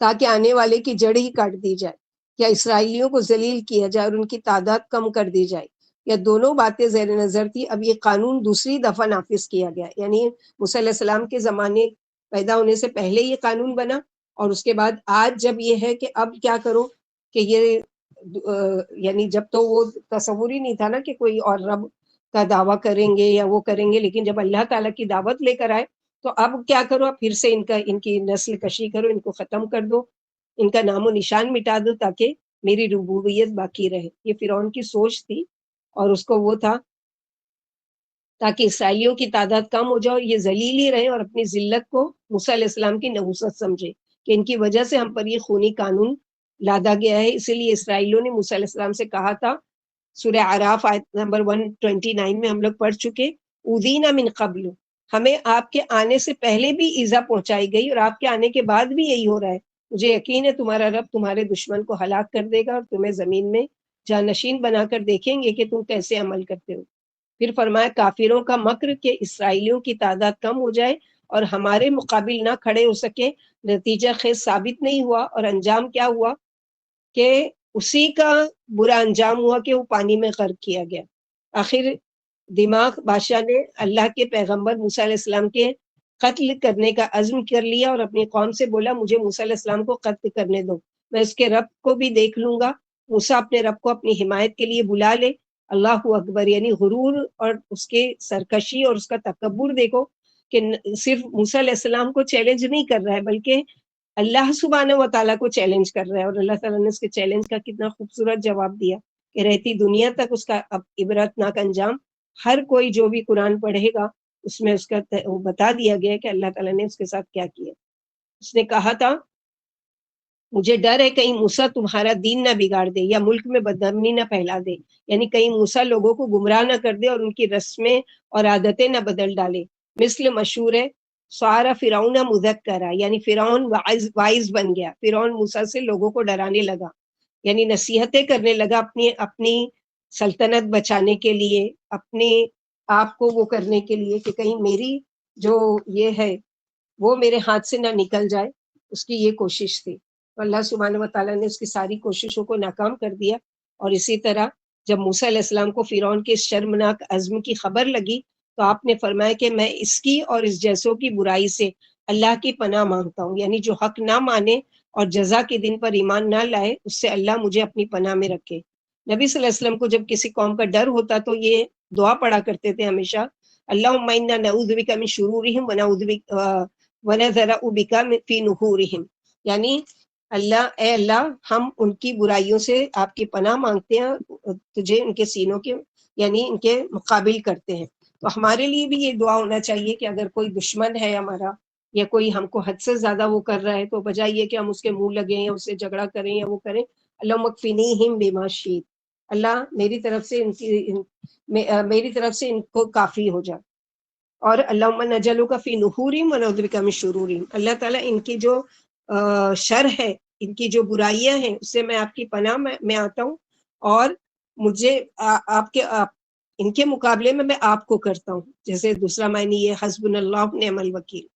تاکہ آنے والے کی جڑ ہی کاٹ دی جائے، یا اسرائیلیوں کو ذلیل کیا جائے اور ان کی تعداد کم کر دی جائے، یا دونوں باتیں زیر نظر تھی. اب یہ قانون دوسری دفعہ نافذ کیا گیا، یعنی موسیٰ علیہ السلام کے زمانے پیدا ہونے سے پہلے یہ قانون بنا، اور اس کے بعد آج جب یہ ہے کہ اب کیا کرو کہ یہ یعنی جب تو وہ تصور ہی نہیں تھا نا کہ کوئی اور رب کا دعویٰ کریں گے یا وہ کریں گے، لیکن جب اللہ تعالیٰ کی دعوت لے کر آئے تو اب کیا کرو، اب پھر سے ان کی نسل کشی کرو، ان کو ختم کر دو، ان کا نام و نشان مٹا دو تاکہ میری ربوبیت باقی رہے. یہ فرعون کی سوچ تھی، اور اس کو وہ تھا تاکہ اسرائیلیوں کی تعداد کم ہو جائے، یہ ذلیل ہی رہے اور اپنی ذلت کو موسیٰ علیہ السلام کی نحوست سمجھے کہ ان کی وجہ سے ہم پر یہ خونی قانون لادا گیا ہے۔ اسی لیے اسرائیلیوں نے موسیٰ علیہ السلام سے کہا تھا، سورہ اعراف آیت نمبر 129 میں ہم لوگ پڑھ چکے، اودینا من قبل، ہمیں آپ کے آنے سے پہلے بھی ایذا پہنچائی گئی اور آپ کے آنے کے بعد بھی یہی ہو رہا ہے، مجھے یقین ہے تمہارا رب تمہارے دشمن کو ہلاک کر دے گا اور تمہیں زمین میں جانشین بنا کر دیکھیں گے کہ تم کیسے عمل کرتے ہو۔ پھر فرمایا کافروں کا مکر کہ اسرائیلیوں کی تعداد کم ہو جائے اور ہمارے مقابل نہ کھڑے ہو سکے، نتیجہ خیز ثابت نہیں ہوا، اور انجام کیا ہوا کہ اسی کا برا انجام ہوا کہ وہ پانی میں غرق کیا گیا۔ آخر دماغ بادشاہ نے اللہ کے پیغمبر موسیٰ علیہ السلام کے قتل کرنے کا عزم کر لیا اور اپنی قوم سے بولا مجھے موسیٰ علیہ السلام کو قتل کرنے دو، میں اس کے رب کو بھی دیکھ لوں گا۔ موسیٰ اپنے رب کو اپنی حمایت کے لیے بلا لے۔ اللہ اکبر، یعنی غرور اور اس کے سرکشی اور اس کا تکبر دیکھو کہ صرف موسیٰ علیہ السلام کو چیلنج نہیں کر رہا ہے بلکہ اللہ سبحانہ و تعالیٰ کو چیلنج کر رہا ہے، اور اللہ تعالیٰ نے اس کے چیلنج کا کتنا خوبصورت جواب دیا کہ رہتی دنیا تک اس کا اب عبرتناک انجام ہر کوئی جو بھی قرآن پڑھے گا اس میں اس کا بتا دیا گیا کہ اللہ تعالیٰ نے اس کے ساتھ کیا کیا۔ اس نے کہا تھا مجھے ڈر ہے کہیں موسیٰ تمہارا دین نہ بگاڑ دے یا ملک میں بدنامی نہ پھیلا دے، یعنی کہیں موسیٰ لوگوں کو گمراہ نہ کر دے اور ان کی رسمیں اور عادتیں نہ بدل ڈالے۔ مثل مشہور ہے سارا فرعون مذکرہ، یعنی فرعون وائز بن گیا، فرعون موسیٰ سے لوگوں کو ڈرانے لگا، یعنی نصیحتیں کرنے لگا اپنی سلطنت بچانے کے لیے، اپنے آپ کو وہ کرنے کے لیے کہ کہیں میری جو یہ ہے وہ میرے ہاتھ سے نہ نکل جائے، اس کی یہ کوشش تھی۔ تو اللہ سبحانہ و تعالیٰ نے اس کی ساری کوششوں کو ناکام کر دیا، اور اسی طرح جب موسیٰ علیہ السلام کو فرعون کے اس شرمناک عزم کی خبر لگی تو آپ نے فرمایا کہ میں اس کی اور اس جیسوں کی برائی سے اللہ کی پناہ مانگتا ہوں، یعنی جو حق نہ مانے اور جزا کے دن پر ایمان نہ لائے اس سے اللہ مجھے اپنی پناہ میں رکھے۔ نبی صلی اللہ علیہ وسلم کو جب کسی قوم کا ڈر ہوتا تو یہ دعا پڑھا کرتے تھے ہمیشہ، اللہم انا نعوذ بک من شرورہم ونذرأ بک فی نحورہم، یعنی اللہ اے اللہ ہم ان کی برائیوں سے آپ کی پناہ مانگتے ہیں، تجھے ان کے سینوں کے یعنی ان کے مقابل کرتے ہیں۔ تو ہمارے لیے بھی یہ دعا ہونا چاہیے کہ اگر کوئی دشمن ہے ہمارا یا کوئی ہم کو حد سے زیادہ وہ کر رہا ہے تو بجائے یہ کہ ہم اس کے منہ لگیں یا اس سے جھگڑا کریں یا وہ کریں، اللہم اکفنیہم بما شئت، اللہ میری طرف سے ان کو کافی ہو جائے، اور اللہم نجعلک فی نحورہم ونعوذ بک من شرورہم، اللہ تعالیٰ ان کی جو شر ہے، ان کی جو برائیاں ہیں اس سے میں آپ کی پناہ میں آتا ہوں، اور مجھے ان کے مقابلے میں آپ کو کرتا ہوں۔ جیسے دوسرا معنی یہ حسبنا اللہ نعم الوکیل،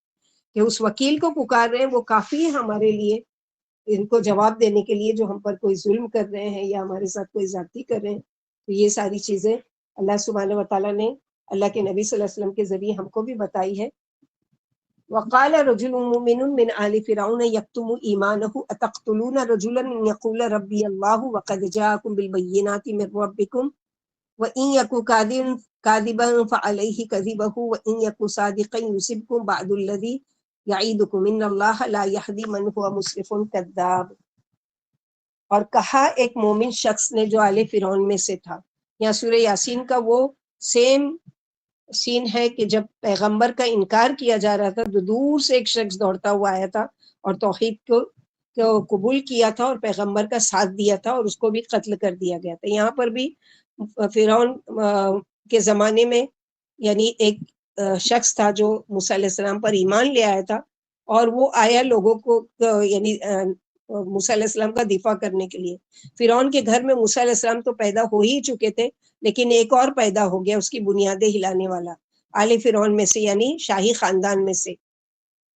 کہ اس وکیل کو پکار رہے ہیں وہ کافی ہے ہمارے لیے ان کو جواب دینے کے لیے جو ہم پر کوئی ظلم کر رہے ہیں یا ہمارے ساتھ کوئی زیادتی کر رہے ہیں۔ تو یہ ساری چیزیں اللہ سبحانہ و تعالیٰ نے اللہ کے نبی صلی اللہ علیہ وسلم کے ذریعے ہم کو بھی بتائی ہے۔ وقال رجل مؤمن من آل فرعون يكتم ایمانه اتقتلون رجلا ان يقول ربي الله وقد جاءكم بالبينات من ربكم وان يكن كاذبا فعليه كذبه وان يكن صادقا يصبكم بعض الذي يعيدكم ان الله لا يهدي من هو مسرف كذاب۔ اور کہا ایک مومن شخص نے جو آل فرعون میں سے تھا، یا سورہ یاسین کا وہ سیم سین ہے کہ جب پیغمبر کا انکار کیا جا رہا تھا تو دور سے ایک شخص دوڑتا ہوا آیا تھا اور توحید کو قبول کیا تھا اور پیغمبر کا ساتھ دیا تھا اور اس کو بھی قتل کر دیا گیا تھا۔ یہاں پر بھی فرعون کے زمانے میں یعنی ایک شخص تھا جو موسیٰ علیہ السلام پر ایمان لے آیا تھا، اور وہ آیا لوگوں کو یعنی موسیٰ علیہ السلام کا دفاع کرنے کے لیے۔ فرعون کے گھر میں موسیٰ علیہ السلام تو پیدا ہو ہی چکے تھے، لیکن ایک اور پیدا ہو گیا اس کی بنیادیں ہلانے والا آل فرعون میں سے، یعنی شاہی خاندان میں سے۔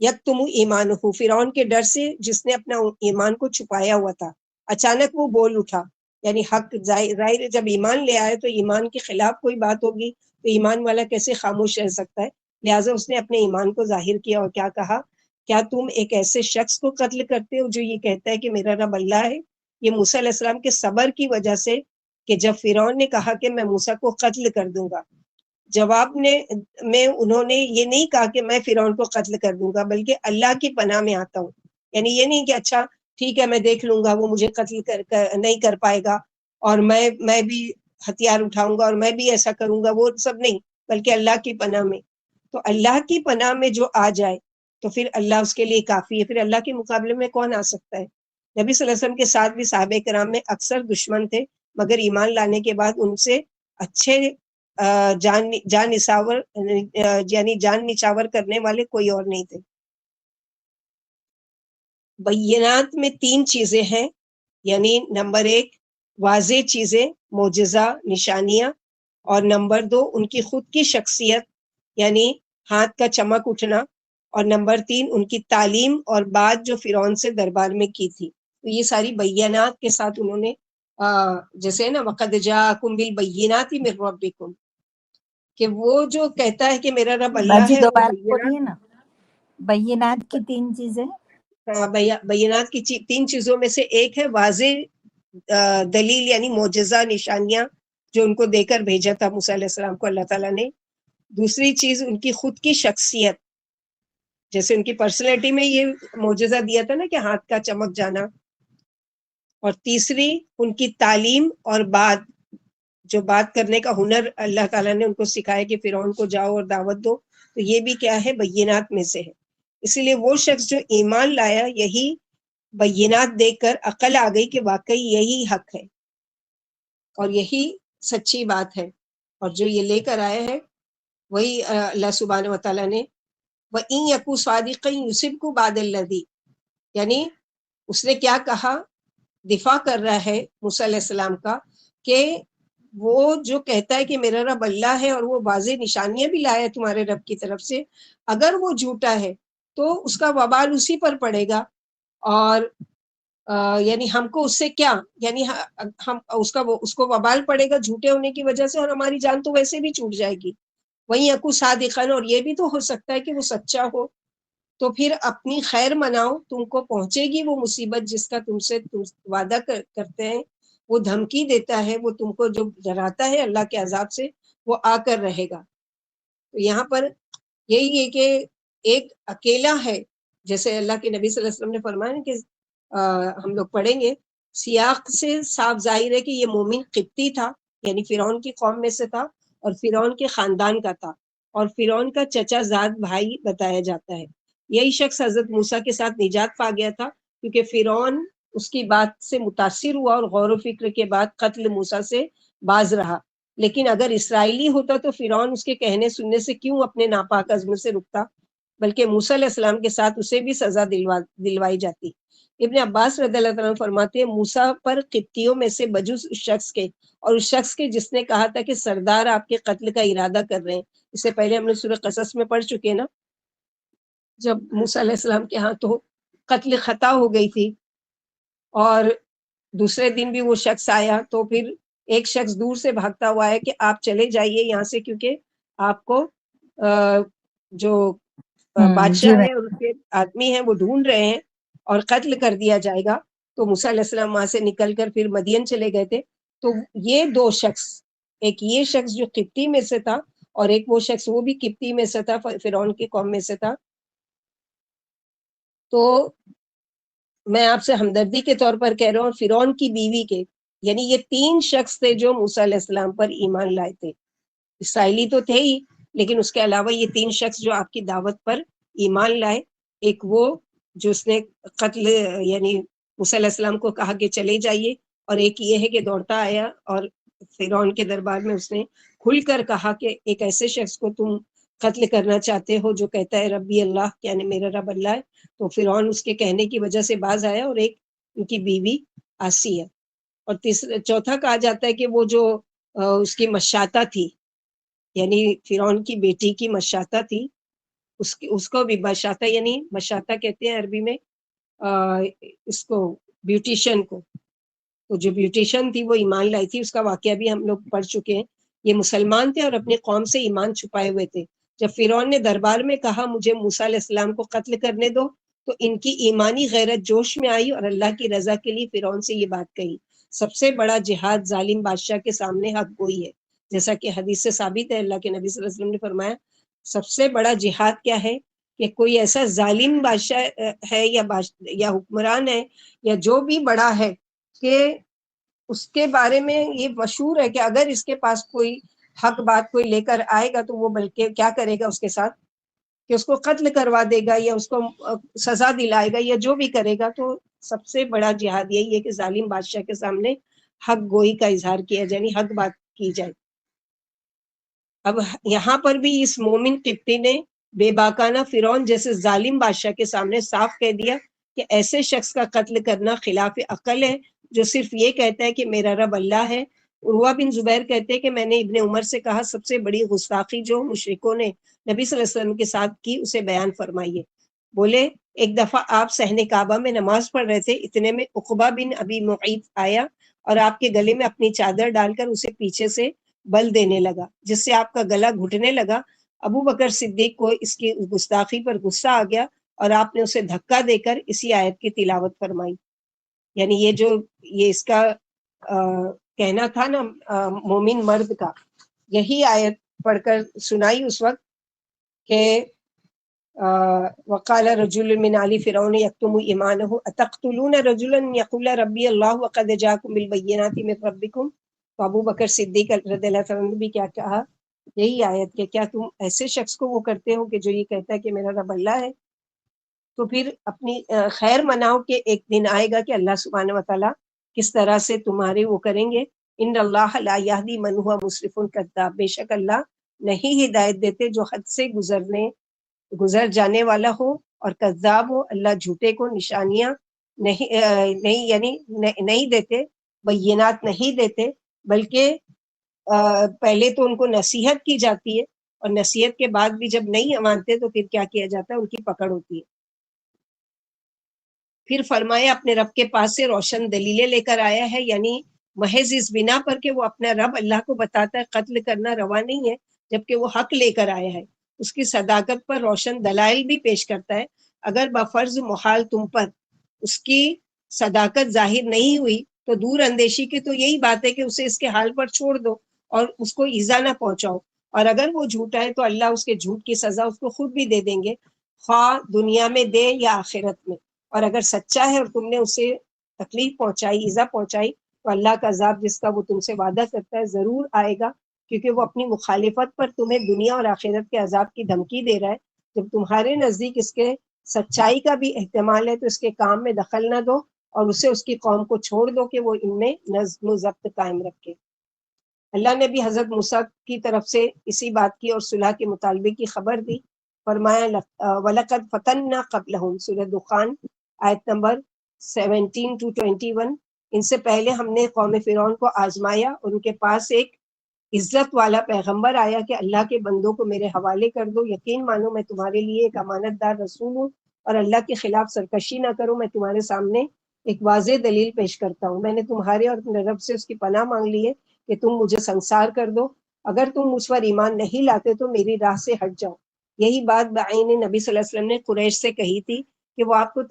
یکتم ایمانہ، فرعون کے ڈر سے جس نے اپنا ایمان کو چھپایا ہوا تھا، اچانک وہ بول اٹھا، یعنی حق ظاہر جب ایمان لے آئے تو ایمان کے خلاف کوئی بات ہوگی تو ایمان والا کیسے خاموش رہ سکتا ہے، لہٰذا اس نے اپنے ایمان کو ظاہر کیا اور کیا کہا، کیا تم ایک ایسے شخص کو قتل کرتے ہو جو یہ کہتا ہے کہ میرا رب اللہ ہے؟ یہ موسیٰ علیہ السلام کے صبر کی وجہ سے کہ جب فرعون نے کہا کہ میں موسیٰ کو قتل کر دوں گا، جواب میں انہوں نے یہ نہیں کہا کہ میں فرعون کو قتل کر دوں گا، بلکہ اللہ کی پناہ میں آتا ہوں، یعنی یہ نہیں کہ اچھا ٹھیک ہے میں دیکھ لوں گا وہ مجھے قتل نہیں کر پائے گا اور میں بھی ہتھیار اٹھاؤں گا اور میں بھی ایسا کروں گا، وہ سب نہیں، بلکہ اللہ کی پناہ میں. تو اللہ کی پناہ میں جو آ جائے تو پھر اللہ اس کے لیے کافی ہے. پھر اللہ کے مقابلے میں کون آ سکتا ہے؟ نبی صلی اللہ علیہ وسلم کے ساتھ بھی صحابہ کرام میں اکثر دشمن تھے، مگر ایمان لانے کے بعد ان سے اچھے جان نثار یعنی جان نچاور کرنے والے کوئی اور نہیں تھے. بینات میں 3 چیزیں ہیں، یعنی نمبر 1 واضح چیزیں، معجزہ، نشانیاں، اور نمبر 2 ان کی خود کی شخصیت، یعنی ہاتھ کا چمک اٹھنا، اور نمبر 3 ان کی تعلیم اور بات جو فرعون سے دربار میں کی تھی. تو یہ ساری بینات کے ساتھ انہوں نے جیسے نا وَقَدْ جَاءَكُمْ بِالْبَيِّنَاتِ مِنْ رَبِّكُمْ، کہ وہ جو کہتا ہے کہ میرا رب اللہ باجی ہے، وہ دوبارہ بولیے بینات. نا. بینات کی 3 چیزیں. بینات کی 3 چیزوں میں سے ایک ہے واضح دلیل، یعنی معجزہ، نشانیاں جو ان کو دے کر بھیجا تھا موسیٰ علیہ السلام کو اللہ تعالیٰ نے. دوسری چیز ان کی خود کی شخصیت، جیسے ان کی پرسنالٹی میں یہ معجزہ دیا تھا نا کہ ہاتھ کا چمک جانا. اور تیسری ان کی تعلیم اور بات، جو بات کرنے کا ہنر اللہ تعالیٰ نے ان کو سکھایا کہ فرعون کو جاؤ اور دعوت دو. تو یہ بھی کیا ہے؟ بینات میں سے ہے. اسی لیے وہ شخص جو ایمان لایا، یہی بینات دیکھ کر عقل آ گئی کہ واقعی یہی حق ہے اور یہی سچی بات ہے، اور جو یہ لے کر آیا ہے وہی اللہ سبحانہ و تعالیٰ نے وَإِن يَكُ صَادِقًا يُصِبْكُ بَعْدَ الَّذِي، یعنی اس نے کیا کہا، دفاع کر رہا ہے موسیٰ علیہ السلام کا، کہ وہ جو کہتا ہے کہ میرا رب اللہ ہے اور وہ واضح نشانیاں بھی لایا ہے تمہارے رب کی طرف سے، اگر وہ جھوٹا ہے تو اس کا وبال اسی پر پڑے گا. اور یعنی ہم کو اس سے کیا، یعنی ہم اس کو وبال پڑے گا جھوٹے ہونے کی وجہ سے، اور ہماری جان تو ویسے بھی چھوٹ جائے گی. وہیں یکو صادقاً، اور یہ بھی تو ہو سکتا ہے کہ وہ سچا ہو. تو پھر اپنی خیر مناؤ، تم کو پہنچے گی وہ مصیبت جس کا تم سے وعدہ کرتے ہیں، وہ دھمکی دیتا ہے، وہ تم کو جو ڈراتا ہے اللہ کے عذاب سے، وہ آ کر رہے گا. تو یہاں پر یہی ہے کہ ایک اکیلا ہے، جیسے اللہ کے نبی صلی اللہ علیہ وسلم نے فرمایا کہ ہم لوگ پڑھیں گے، سیاق سے صاف ظاہر ہے کہ یہ مومن قبطی تھا، یعنی فرعون کی قوم میں سے تھا اور فرعون کے خاندان کا تھا، اور فرعون کا چچا زاد بھائی بتایا جاتا ہے. یہی شخص حضرت موسیٰ کے ساتھ نجات پا گیا تھا، کیونکہ فرعون اس کی بات سے متاثر ہوا اور غور و فکر کے بعد قتل موسیٰ سے باز رہا. لیکن اگر اسرائیلی ہوتا تو فرعون اس کے کہنے سننے سے کیوں اپنے ناپاک عزم سے رکتا، بلکہ موسیٰ علیہ السلام کے ساتھ اسے بھی سزا دلوائی جاتی. ابن عباس رضی اللہ تعالیٰ فرماتے ہیں موسیٰ پر قبطیوں میں سے بجز اس شخص کے، اور اس شخص کے جس نے کہا تھا کہ سردار آپ کے قتل کا ارادہ کر رہے ہیں. اس سے پہلے ہم نے سورہ قصص میں پڑھ چکے نا، جب موسیٰ علیہ السلام کے ہاں تو قتل خطا ہو گئی تھی، اور دوسرے دن بھی وہ شخص آیا، تو پھر ایک شخص دور سے بھاگتا ہوا ہے کہ آپ چلے جائیے یہاں سے، کیونکہ آپ کو جو بادشاہ ہے اور اس کے آدمی ہیں وہ ڈھونڈ رہے ہیں اور قتل کر دیا جائے گا. تو موسیٰ علیہ السلام وہاں سے نکل کر پھر مدین چلے گئے تھے. تو یہ 2 شخص، ایک یہ شخص جو قبطی میں سے تھا، اور ایک وہ شخص وہ بھی قبطی میں سے تھا، فرعون کی قوم میں سے تھا. تو میں آپ سے ہمدردی کے طور پر کہہ رہا ہوں، فرعون کی بیوی کے، یعنی یہ 3 شخص تھے جو موسیٰ علیہ السلام پر ایمان لائے تھے. اسرائیلی تو تھے ہی، لیکن اس کے علاوہ یہ 3 شخص جو آپ کی دعوت پر ایمان لائے. ایک وہ جو اس نے قتل یعنی موسیٰ علیہ السلام کو کہا کہ چلے جائیے، اور ایک یہ ہے کہ دوڑتا آیا اور فرعون کے دربار میں اس نے کھل کر کہا کہ ایک ایسے شخص کو تم قتل کرنا چاہتے ہو جو کہتا ہے ربی اللہ، یعنی میرا رب اللہ ہے. تو فرعون اس کے کہنے کی وجہ سے باز آیا، اور ایک ان کی بیوی آسی ہے. اور چوتھا کہا جاتا ہے کہ وہ جو اس کی مشاطہ تھی، یعنی فرعون کی بیٹی کی مشاطہ تھی، اس کو بھی مشاطہ، یعنی مشاطہ کہتے ہیں عربی میں اس کو بیوٹیشن کو. تو جو بیوٹیشن تھی وہ ایمان لائی تھی، اس کا واقعہ بھی ہم لوگ پڑھ چکے ہیں. یہ مسلمان تھے اور اپنی قوم سے ایمان چھپائے ہوئے تھے. جب فرعون نے دربار میں کہا مجھے موسیٰ علیہ السلام کو قتل کرنے دو، تو ان کی ایمانی غیرت جوش میں آئی اور اللہ کی رضا کے لیے فرعون سے یہ بات کہی. سب سے بڑا جہاد ظالم بادشاہ کے سامنے حق گوئی ہے، جیسا کہ حدیث سے ثابت ہے. اللہ کے نبی صلی اللہ علیہ وسلم نے فرمایا سب سے بڑا جہاد کیا ہے، کہ کوئی ایسا ظالم بادشاہ ہے یا حکمران ہے یا جو بھی بڑا ہے، کہ اس کے بارے میں یہ مشہور ہے کہ اگر اس کے پاس کوئی حق بات کوئی لے کر آئے گا تو وہ بلکہ کیا کرے گا اس کے ساتھ کہ اس کو قتل کروا دے گا یا اس کو سزا دلائے گا یا جو بھی کرے گا. تو سب سے بڑا جہاد یہی ہے کہ ظالم بادشاہ کے سامنے حق گوئی کا اظہار کیا جائے، یعنی حق بات کی جائے. اب یہاں پر بھی اس مومن قبطی نے بے باکانہ فرعون جیسے ظالم بادشاہ کے سامنے صاف کہہ دیا کہ ایسے شخص کا قتل کرنا خلاف عقل ہے جو صرف یہ کہتا ہے کہ میرا رب اللہ ہے. عروہ بن زبیر کہتے ہیں کہ میں نے ابن عمر سے کہا سب سے بڑی گستاخی جو مشرکوں نے نبی صلی اللہ علیہ وسلم کے ساتھ کی اسے بیان فرمائیے. بولے ایک دفعہ آپ صحن کعبہ میں نماز پڑھ رہے تھے، اتنے میں عقبہ بن ابی معیط آیا اور آپ کے گلے میں اپنی چادر ڈال کر اسے پیچھے سے بل دینے لگا جس سے آپ کا گلا گھٹنے لگا. ابو بکر صدیق کو اس کی گستاخی پر غصہ آ گیا اور آپ نے اسے دھکا دے کر اسی آیت کی تلاوت فرمائی. یعنی یہ اس کا کہنا تھا نا مومن مرد کا، یہی آیت پڑھ کر سنائی اس وقت کہ وقال رجل من آل فرعون یکتم ایمانہ اتقتلون رجلا یقول ربی اللہ وقد جاءکم بالبینات من ربکم. تو ابو بکر صدیق رضی اللہ عنہ نے بھی کیا کہا، یہی آیت کہ کیا تم ایسے شخص کو وہ کرتے ہو کہ جو یہ کہتا ہے کہ میرا رب اللہ ہے. تو پھر اپنی خیر مناؤ کہ ایک دن آئے گا کہ اللہ سبحانہ وتعالی کس طرح سے تمہارے وہ کریں گے. ان اللہ لا یہدی من هو مسرف کذاب، بے شک اللہ نہیں ہدایت دیتے جو حد سے گزر جانے والا ہو اور کذاب ہو. اللہ جھوٹے کو نشانیاں نہیں دیتے، بینات نہیں دیتے، بلکہ پہلے تو ان کو نصیحت کی جاتی ہے اور نصیحت کے بعد بھی جب نہیں مانتے تو پھر کیا کیا جاتا ہے، ان کی پکڑ ہوتی ہے. پھر فرمایا اپنے رب کے پاس سے روشن دلیلیں لے کر آیا ہے، یعنی محض اس بنا پر کہ وہ اپنا رب اللہ کو بتاتا ہے قتل کرنا روا نہیں ہے جبکہ وہ حق لے کر آیا ہے، اس کی صداقت پر روشن دلائل بھی پیش کرتا ہے. اگر بفرض محال تم پر اس کی صداقت ظاہر نہیں ہوئی تو دور اندیشی کی تو یہی بات ہے کہ اسے اس کے حال پر چھوڑ دو اور اس کو ایذا نہ پہنچاؤ، اور اگر وہ جھوٹا ہے تو اللہ اس کے جھوٹ کی سزا اس کو خود بھی دے دیں گے، خواہ دنیا میں دے یا آخرت میں. اور اگر سچا ہے اور تم نے اسے تکلیف پہنچائی، ایذا پہنچائی، تو اللہ کا عذاب جس کا وہ تم سے وعدہ کرتا ہے ضرور آئے گا، کیونکہ وہ اپنی مخالفت پر تمہیں دنیا اور آخرت کے عذاب کی دھمکی دے رہا ہے. جب تمہارے نزدیک اس کے سچائی کا بھی احتمال ہے تو اس کے کام میں دخل نہ دو اور اسے اس کی قوم کو چھوڑ دو کہ وہ ان میں نظم و ضبط قائم رکھے. اللہ نے بھی حضرت موسیٰ کی طرف سے اسی بات کی اور صلح کے مطالبے کی خبر دی. فرمایا وَلَقَدْ فَتَنَّا قَبْلَهُمْ، سورہ دخان آیت نمبر 17 to 21. ان سے پہلے ہم نے قوم فرعون کو آزمایا اور ان کے پاس ایک عزت والا پیغمبر آیا کہ اللہ کے بندوں کو میرے حوالے کر دو، یقین مانو میں تمہارے لیے ایک امانت دار رسول ہوں اور اللہ کے خلاف سرکشی نہ کرو. میں تمہارے سامنے ایک واضح دلیل پیش کرتا ہوں. میں نے تمہارے اور اپنے رب سے اس کی پناہ مانگ لی ہے کہ تم مجھے سنسار کر دو، اگر تم مجھ پر ایمان نہیں لاتے تو میری راہ سے ہٹ جاؤ. یہی بات بعین نبی صلی اللہ علیہ وسلم نے قریش سے کہی تھی کہ وہ آپ کو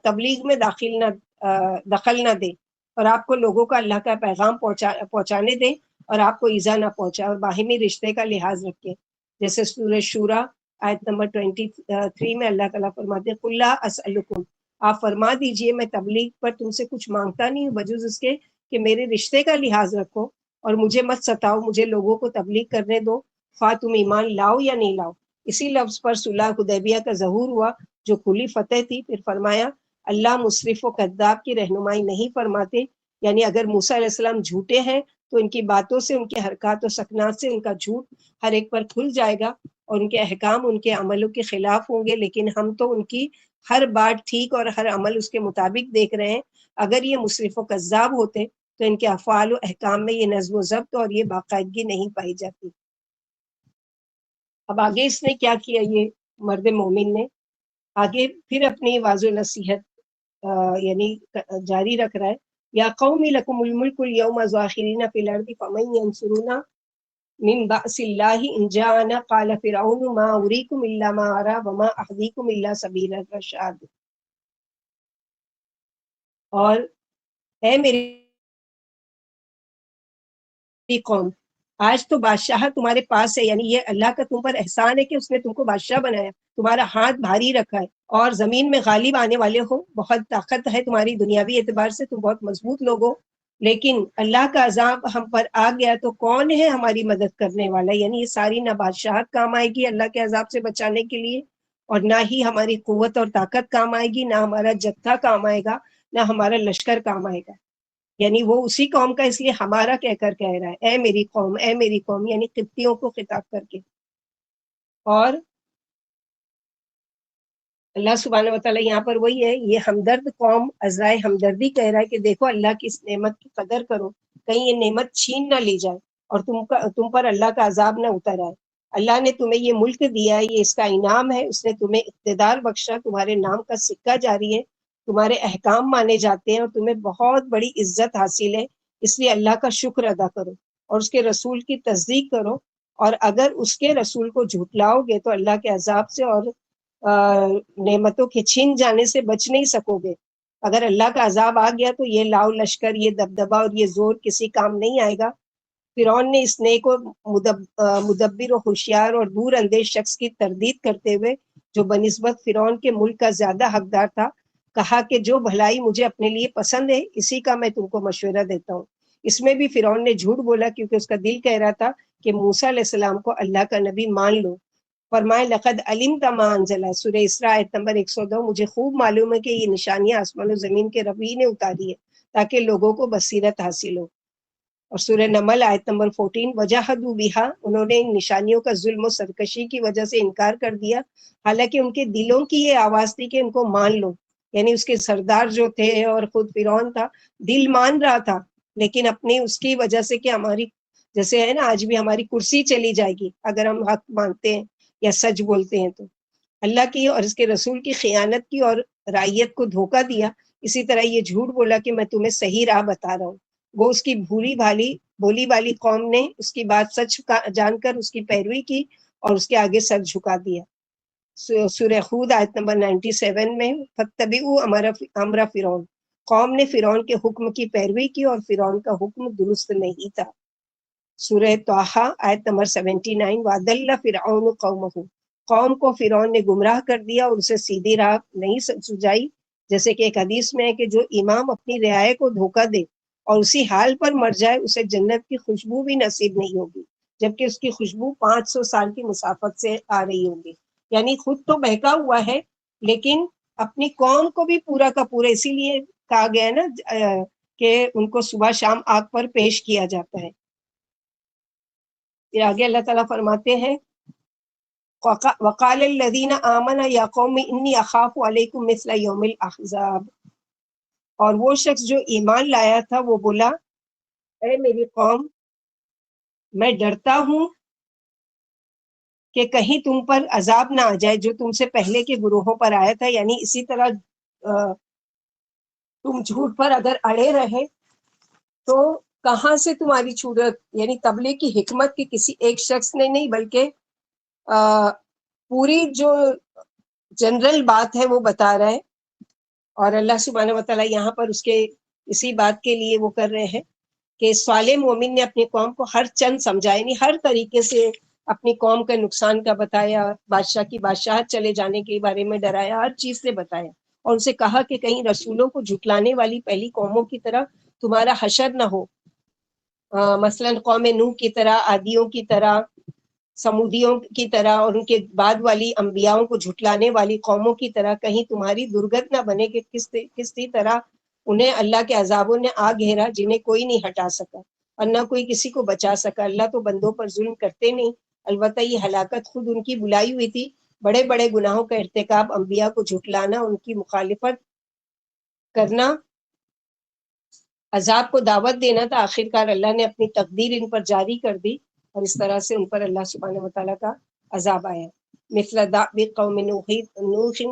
تبلیغ میں دخل نہ دے اور آپ کو لوگوں کا اللہ کا پیغام پہنچانے دے اور آپ کو ایذا نہ پہنچائے اور باہمی رشتے کا لحاظ رکھے. جیسے سورہ شورا آیت نمبر 23 میں اللہ تعالیٰ فرماتے ہیں قُل لا اسألکم، آپ فرما دیجئے میں تبلیغ پر تم سے کچھ مانگتا نہیں ہوں بجز اس کے کہ میرے رشتے کا لحاظ رکھو اور مجھے مت ستاؤ، مجھے لوگوں کو تبلیغ کرنے دو خواہ تم ایمان لاؤ یا نہیں لاؤ. اسی لفظ پر صلح حدیبیہ کا ظہور ہوا جو کھلی فتح تھی. پھر فرمایا اللہ مصرف و کذاب کی رہنمائی نہیں فرماتے، یعنی اگر موسیٰ علیہ السلام جھوٹے ہیں تو ان کی باتوں سے، ان کے حرکات و سکنات سے ان کا جھوٹ ہر ایک پر کھل جائے گا اور ان کے احکام ان کے عملوں کے خلاف ہوں گے، لیکن ہم تو ان کی ہر بات ٹھیک اور ہر عمل اس کے مطابق دیکھ رہے ہیں. اگر یہ مصرف و کذاب ہوتے تو ان کے افعال و احکام میں یہ نظم و ضبط اور یہ باقاعدگی نہیں پائی جاتی. اب آگے اس نے کیا کیا، یہ مرد مومن نے آگے پھر اپنی واضح نصیحت یعنی جاری رکھ رہا ہے. یا قوم لکم الملک اليوم ظاہرین فی الارض فمن ینصرنا من بأس اللہ ان جاءنا قال فرعون ما اریکم الا ما ارى وما اهدیکم الا سبیل الرشاد. اور اے میری قوم، آج تو بادشاہ تمہارے پاس ہے، یعنی یہ اللہ کا تم پر احسان ہے کہ اس نے تم کو بادشاہ بنایا، تمہارا ہاتھ بھاری رکھا ہے اور زمین میں غالب آنے والے ہو، بہت طاقت ہے تمہاری دنیاوی اعتبار سے، تم بہت مضبوط لوگ ہو لیکن اللہ کا عذاب ہم پر آ گیا تو کون ہے ہماری مدد کرنے والا؟ یعنی یہ ساری نہ بادشاہت کام آئے گی اللہ کے عذاب سے بچانے کے لیے، اور نہ ہی ہماری قوت اور طاقت کام آئے گی، نہ ہمارا جتھا کام آئے گا، نہ ہمارا لشکر کام آئے گا۔ یعنی وہ اسی قوم کا اس لیے ہمارا کہہ کر کہہ رہا ہے، اے میری قوم، اے میری قوم، یعنی قبطیوں کو خطاب کر کے۔ اور اللہ سبحانہ و تعالیٰ یہاں پر وہی ہے، یہ ہمدرد قوم عذرائے ہمدردی کہہ رہا ہے کہ دیکھو اللہ کی اس نعمت کی قدر کرو، کہیں یہ نعمت چھین نہ لی جائے اور تم پر اللہ کا عذاب نہ اتر آئے۔ اللہ نے تمہیں یہ ملک دیا ہے، یہ اس کا انعام ہے، اس نے تمہیں اقتدار بخشا، تمہارے نام کا سکہ جاری ہے، تمہارے احکام مانے جاتے ہیں، اور تمہیں بہت بڑی عزت حاصل ہے، اس لیے اللہ کا شکر ادا کرو اور اس کے رسول کی تصدیق کرو، اور اگر اس کے رسول کو جھٹلاؤ گے تو اللہ کے عذاب سے اور نعمتوں کے چھین جانے سے بچ نہیں سکو گے۔ اگر اللہ کا عذاب آ گیا تو یہ لاؤ لشکر، یہ دبدبا اور یہ زور کسی کام نہیں آئے گا۔ فرعون نے اس نیک و مدبر و ہوشیار اور دور اندیش شخص کی تردید کرتے ہوئے، جو بنسبت فرعون کے ملک کا زیادہ حقدار تھا، کہا کہ جو بھلائی مجھے اپنے لیے پسند ہے اسی کا میں تم کو مشورہ دیتا ہوں۔ اس میں بھی فرعون نے جھوٹ بولا، کیونکہ اس کا دل کہہ رہا تھا کہ موسیٰ علیہ السلام کو اللہ کا نبی مان لو۔ فرمائے لقد علمت ما انزل، سورہ اسراء آیت نمبر 102، مجھے خوب معلوم ہے کہ یہ نشانیاں آسمان و زمین کے رب ہی نے اتاری ہے تاکہ لوگوں کو بصیرت حاصل ہو۔ اور سورہ نمل آیت نمبر 14، وجاہدوا بہا، انہوں نے ان نشانیوں کا ظلم و سرکشی کی وجہ سے انکار کر دیا، حالانکہ ان کے دلوں کی یہ آواز تھی کہ ان کو مان لو۔ یعنی اس کے سردار جو تھے اور خود فرعون تھا، دل مان رہا تھا، لیکن اپنی اس کی وجہ سے کہ ہماری جیسے ہے نا آج بھی ہماری کرسی چلی جائے گی اگر ہم حق مانتے ہیں یا سچ بولتے ہیں تو، اللہ کی اور اس کے رسول کی خیانت کی اور رعیت کو دھوکہ دیا، اسی طرح یہ جھوٹ بولا کہ میں تمہیں صحیح راہ بتا رہا ہوں۔ وہ اس کی بولی والی قوم نے اس کی بات سچ جان کر اس کی پیروی کی اور اس کے آگے سر جھکا دیا۔ سورہ ہود آیت نمبر 97 میں، فَاتَّبِعُوا امر فرعون، قوم نے فرعون کے حکم کی پیروی کی اور فرعون کا حکم درست نہیں تھا۔ سورہ طٰہٰ آیت نمبر 79، وَأَضَلَّ فِرْعَوْنُ قَوْمَهُ، قوم کو فرعون نے گمراہ کر دیا اور اسے سیدھی راہ نہیں سجائی۔ جیسے کہ ایک حدیث میں ہے کہ جو امام اپنی رعایا کو دھوکہ دے اور اسی حال پر مر جائے، اسے جنت کی خوشبو بھی نصیب نہیں ہوگی، جبکہ اس کی خوشبو 500 سال کی مسافت سے آ رہی ہوگی۔ یعنی خود تو بہکا ہوا ہے لیکن اپنی قوم کو بھی پورا کا پورا، اسی لیے کہا گیا ہے نا کہ ان کو صبح شام آگ پر پیش کیا جاتا ہے۔ پھر آگے اللہ تعالیٰ فرماتے ہیں، وقال الذین آمنوا یا قوم انی اخاف علیکم مثل یوم الاحزاب، اور وہ شخص جو ایمان لایا تھا وہ بولا، اے میری قوم، میں ڈرتا ہوں کہ کہیں تم پر عذاب نہ آ جائے جو تم سے پہلے کے گروہوں پر آیا تھا۔ یعنی اسی طرح تم جھوٹ پر اگر اڑے رہے تو کہاں سے تمہاری چھوٹ، یعنی تبلیغ کی حکمت کی کسی ایک شخص نے نہیں بلکہ پوری جو جنرل بات ہے وہ بتا رہا ہے۔ اور اللہ سبحانہ و تعالیٰ یہاں پر اس کے اسی بات کے لیے وہ کر رہے ہیں کہ صالح مومن نے اپنی قوم کو ہر چند سمجھایا، یعنی ہر طریقے سے اپنی قوم کے نقصان کا بتایا، بادشاہ کی بادشاہت چلے جانے کے بارے میں ڈرایا، ہر چیز سے بتایا، اور ان سے کہا کہ کہیں رسولوں کو جھٹلانے والی پہلی قوموں کی طرح تمہارا حشر نہ ہو، مثلا قوم نوح کی طرح، عادیوں کی طرح، سمودیوں کی طرح، اور ان کے بعد والی انبیاؤں کو جھٹلانے والی قوموں کی طرح کہیں تمہاری درگت نہ بنے کہ کسی طرح انہیں اللہ کے عذابوں نے آ گھیرا جنہیں کوئی نہیں ہٹا سکا اور نہ کوئی کسی کو بچا سکا۔ اللہ تو بندوں پر ظلم کرتے نہیں، البتہ یہ ہلاکت خود ان کی بلائی ہوئی تھی۔ بڑے بڑے گناہوں کا ارتکاب، انبیاء کو جھٹلانا، ان کی مخالفت کرنا، عذاب کو دعوت دینا تھا، آخرکار اللہ نے اپنی تقدیر ان پر جاری کر دی اور اس طرح سے ان پر اللہ سبحانہ و تعالیٰ کا عذاب آیا۔ مثل دأب قوم نوح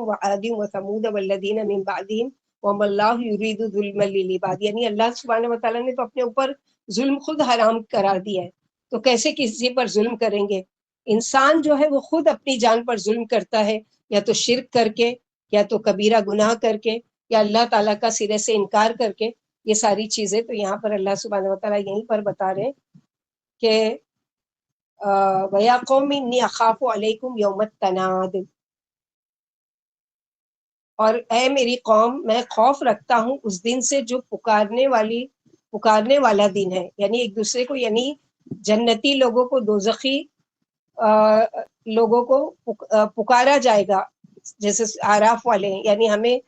وعاد وثمود والذین من بعدہم وما اللہ یرید ظلما للعباد، یعنی اللہ سبحانہ و تعالیٰ نے تو اپنے اوپر ظلم خود حرام قرار دیا ہے، تو کیسے کسی پر ظلم کریں گے؟ انسان جو ہے وہ خود اپنی جان پر ظلم کرتا ہے، یا تو شرک کر کے، یا تو کبیرہ گناہ کر کے، یا اللہ تعالیٰ کا سرے سے انکار کر کے، یہ ساری چیزیں۔ تو یہاں پر اللہ سبحانہ و تعالیٰ یہیں پر بتا رہے ہیں کہ وَيَا قَوْمِ إِنِّي أَخَافُ عَلَيْكُمْ يَوْمَ التَّنَادِ، اور اے میری قوم، میں خوف رکھتا ہوں اس دن سے جو پکارنے والی پکارنے والا دن ہے، یعنی ایک دوسرے کو، یعنی جنتی لوگوں کو دوزخی لوگوں کو پکارا جائے گا، جیسے آراف والے ہیں، یعنی ہمیں،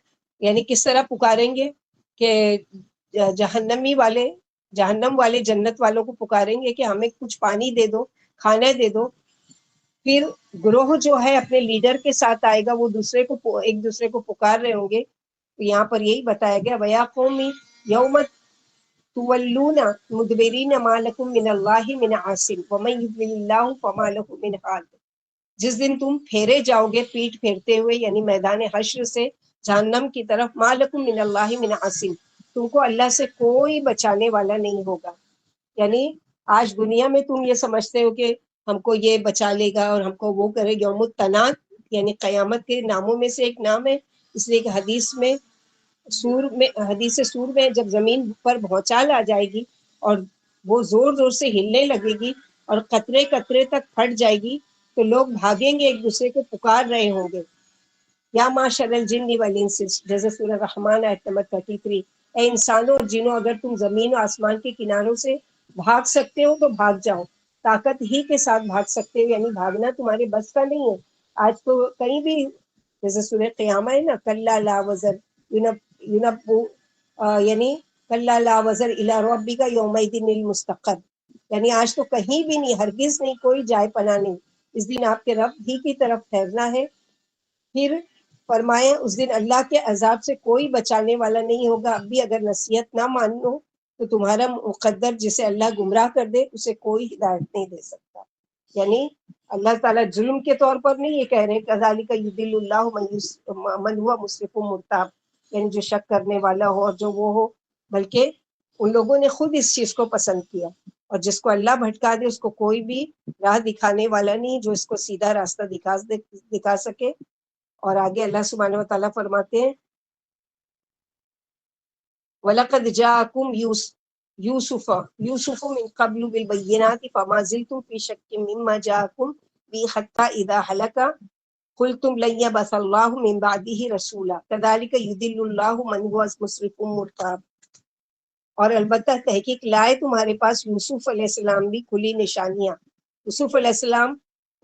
یعنی کس طرح پکاریں گے کہ جہنم والے جنت والوں کو پکاریں گے کہ ہمیں کچھ پانی دے دو، کھانا دے دو. پھر گروہ جو ہے اپنے لیڈر کے ساتھ آئے گا، وہ ایک دوسرے کو پکار رہے ہوں گے. تو یہاں پر یہی بتایا گیا وَيَا قَوْمِ يَوْمَ تُوَلُّونَ مُدْبِرِينَ مَا لَكُم مِّنَ اللَّهِ مِنْ عَاصِمٍ وَمَن يُضْلِلِ اللَّهُ فَمَا لَهُ مِنْ هَادٍ. جس دن تم پھیرے جاؤ گے پیٹ پھیرتے ہوئے، یعنی میدان حشر سے جہنم کی طرف، مَا لَكُم مِّنَ اللَّهِ مِنْ عَاصِمٍ، تم کو اللہ سے کوئی بچانے والا نہیں ہوگا. یعنی آج دنیا میں تم یہ سمجھتے ہو کہ ہم کو یہ بچا لے گا اور ہم کو وہ کرے. یوم التناد یعنی قیامت کے ناموں میں سے ایک نام ہے، اس لیے کہ حدیث سور میں جب زمین پر بھونچال آ جائے گی اور وہ زور زور سے ہلنے لگے گی اور قطرے قطرے تک پھٹ جائے گی، تو لوگ بھاگیں گے، ایک دوسرے کو پکار رہے ہوں گے، یا معشر الجن والانس، جیسے سورہ رحمان آیت نمبر 33، اے انسانوں اور جنوں، اگر تم زمین و آسمان کے کناروں سے بھاگ سکتے ہو تو بھاگ جاؤ، طاقت ہی کے ساتھ بھاگ سکتے ہو، یعنی بھاگنا تمہارے بس کا نہیں ہے. آج تو کہیں بھی جیسے سورہ قیامہ ہے نا، کلا لا وزر یونبو، یعنی کلا لا وزر الی ربک یومئذ المستقر، یعنی آج تو کہیں بھی نہیں، ہرگز نہیں، کوئی جائے پناہ نہیں، اس دن آپ کے رب ہی کی طرف پھیرنا ہے. پھر فرمائے اس دن اللہ کے عذاب سے کوئی بچانے والا نہیں ہوگا. اب بھی اگر نصیحت نہ مان لو تو تمہارا مقدر جسے اللہ گمراہ کر دے اسے کوئی ہدایت نہیں دے سکتا. یعنی اللہ تعالیٰ ظلم کے طور پر نہیں یہ کہہ رہے کذالک یضل اللہ من ہوا مسرف مرتاب، یعنی جو شک کرنے والا ہو اور جو وہ ہو، بلکہ ان لوگوں نے خود اس چیز کو پسند کیا، اور جس کو اللہ بھٹکا دے اس کو کوئی بھی راہ دکھانے والا نہیں جو اس کو سیدھا راستہ دکھا سکے. اور آگے اللہ سبحانہ و تعالیٰ فرماتے ہیں وَلَقَدْ جَاءَكُمْ يُوسُفُ مِنْ قَبْلُ بِالْبَيِّنَاتِ فَمَا زِلْتُمْ فِي شَكٍّ مِّمَّا جَاءَكُمْ بِهِ حَتَّى إِذَا هَلَكَ قُلْتُمْ لَن يَبْعَثَ اللَّهُ مِن بَعْدِهِ رَسُولًا كَذَلِكَ يُضِلُّ اللَّهُ مَنْ هُوَ مُسْرِفٌ مُرْتَابٌ. اور البتہ تحقیق لائے تمہارے پاس یوسف علیہ السلام بھی کھلی نشانیاں. یوسف علیہ السلام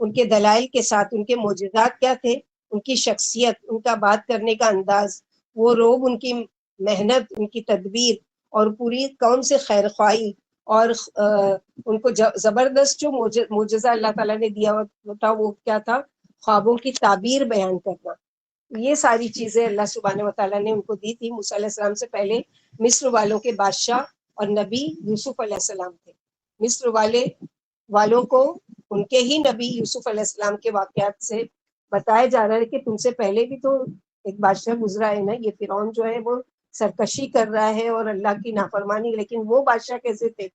ان کے دلائل کے ساتھ، ان کے معجزات کیا تھے؟ ان کی شخصیت، ان کا بات کرنے کا انداز، وہ روب، ان کی محنت، ان کی تدبیر اور پوری قوم سے خیر خواہی، اور ان کو زبردست جو معجزہ اللہ تعالیٰ نے دیا تھا وہ کیا تھا؟ خوابوں کی تعبیر بیان کرنا. یہ ساری چیزیں اللہ سبحانہ و تعالیٰ نے ان کو دی تھی. موسیٰ علیہ السلام سے پہلے مصر والوں کے بادشاہ اور نبی یوسف علیہ السلام تھے. مصر والوں کو ان کے ہی نبی یوسف علیہ السلام کے واقعات سے بتایا جا رہا ہے کہ تم سے پہلے بھی تو ایک بادشاہ گزرا ہے نا، یہ فرعون جو ہے وہ سرکشی کر رہا ہے اور اللہ کی نافرمانی، لیکن وہ بادشاہ کیسے تھے؟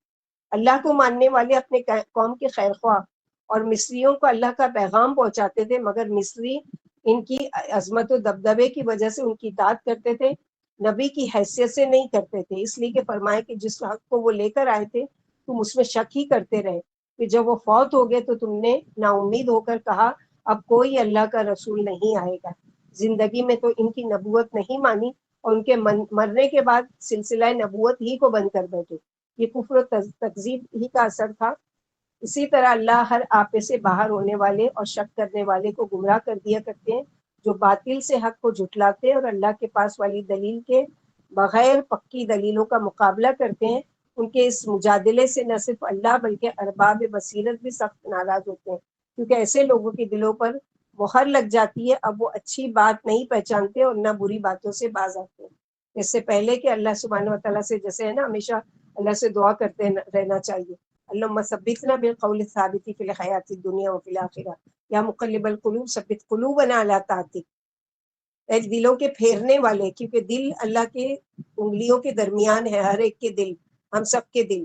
اللہ کو ماننے والے، اپنے قوم کے خیر خواہ، اور مصریوں کو اللہ کا پیغام پہنچاتے تھے، مگر مصری ان کی عظمت و دبدبے کی وجہ سے ان کی اطاعت کرتے تھے، نبی کی حیثیت سے نہیں کرتے تھے. اس لیے کہ فرمائے کہ جس حق کو وہ لے کر آئے تھے تم اس میں شک ہی کرتے رہے، کہ جب وہ فوت ہو گئے تو تم نے نا امید ہو کر کہا اب کوئی اللہ کا رسول نہیں آئے گا. زندگی میں تو ان کی نبوت نہیں مانی اور ان کے مرنے کے بعد سلسلہ نبوت ہی کو بند کر بیٹھے. یہ کفر و تکذیب ہی کا اثر تھا. اسی طرح اللہ ہر آپے سے باہر ہونے والے اور شک کرنے والے کو گمراہ کر دیا کرتے ہیں، جو باطل سے حق کو جھٹلاتے اور اللہ کے پاس والی دلیل کے بغیر پکی دلیلوں کا مقابلہ کرتے ہیں. ان کے اس مجادلے سے نہ صرف اللہ بلکہ ارباب بصیرت بھی سخت ناراض ہوتے ہیں، کیونکہ ایسے لوگوں کے دلوں پر مہر لگ جاتی ہے، اب وہ اچھی بات نہیں پہچانتے اور نہ بری باتوں سے باز آتے ہیں. اس سے پہلے کہ اللہ سبحانہ و تعالیٰ سے جیسے ہے نا ہمیشہ اللہ سے دعا کرتے رہنا چاہیے، اللہم ثبتنا بالقول الثابت فی الحیات الدنیا وفی الآخرہ یا مقلب القلوب ثبت قلوبنا علی طاعتک. دلوں کے پھیرنے والے، کیونکہ دل اللہ کے انگلیوں کے درمیان ہے، ہر ایک کے دل، ہم سب کے دل.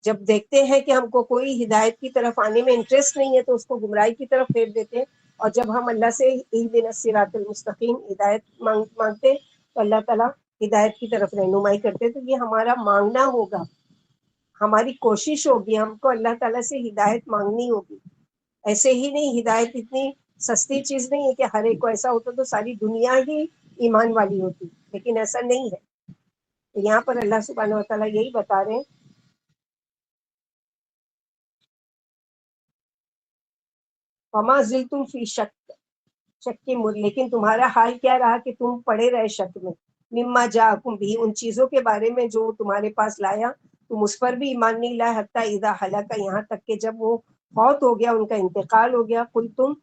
جب دیکھتے ہیں کہ ہم کو کوئی ہدایت کی طرف آنے میں انٹرسٹ نہیں ہے تو اس کو گمراہی کی طرف پھیر دیتے ہیں، اور جب ہم اللہ سے اہدنا الصراط المستقیم ہدایت مانگتے تو اللہ تعالیٰ ہدایت کی طرف رہنمائی کرتے. تو یہ ہمارا مانگنا ہوگا، ہماری کوشش ہوگی، ہم کو اللہ تعالیٰ سے ہدایت مانگنی ہوگی. ایسے ہی نہیں، ہدایت اتنی سستی چیز نہیں ہے کہ ہر ایک کو ایسا ہوتا تو ساری دنیا ہی ایمان والی ہوتی، لیکن ایسا نہیں ہے. تو یہاں پر اللہ سبحانہ و تعالیٰ یہی بتا رہے ہیں وما زلتم فی شک کے لیکن تمہارا حال کیا رہا کہ تم پڑے رہے شک میں، مما جاءکم بھی، ان چیزوں کے بارے میں جو تمہارے پاس لایا تم اس پر بھی ایمان نہیں لائے، حتی اذا ہلاک، یہاں تک کہ جب وہ فوت ہو گیا، ان کا انتقال ہو گیا، قلتم،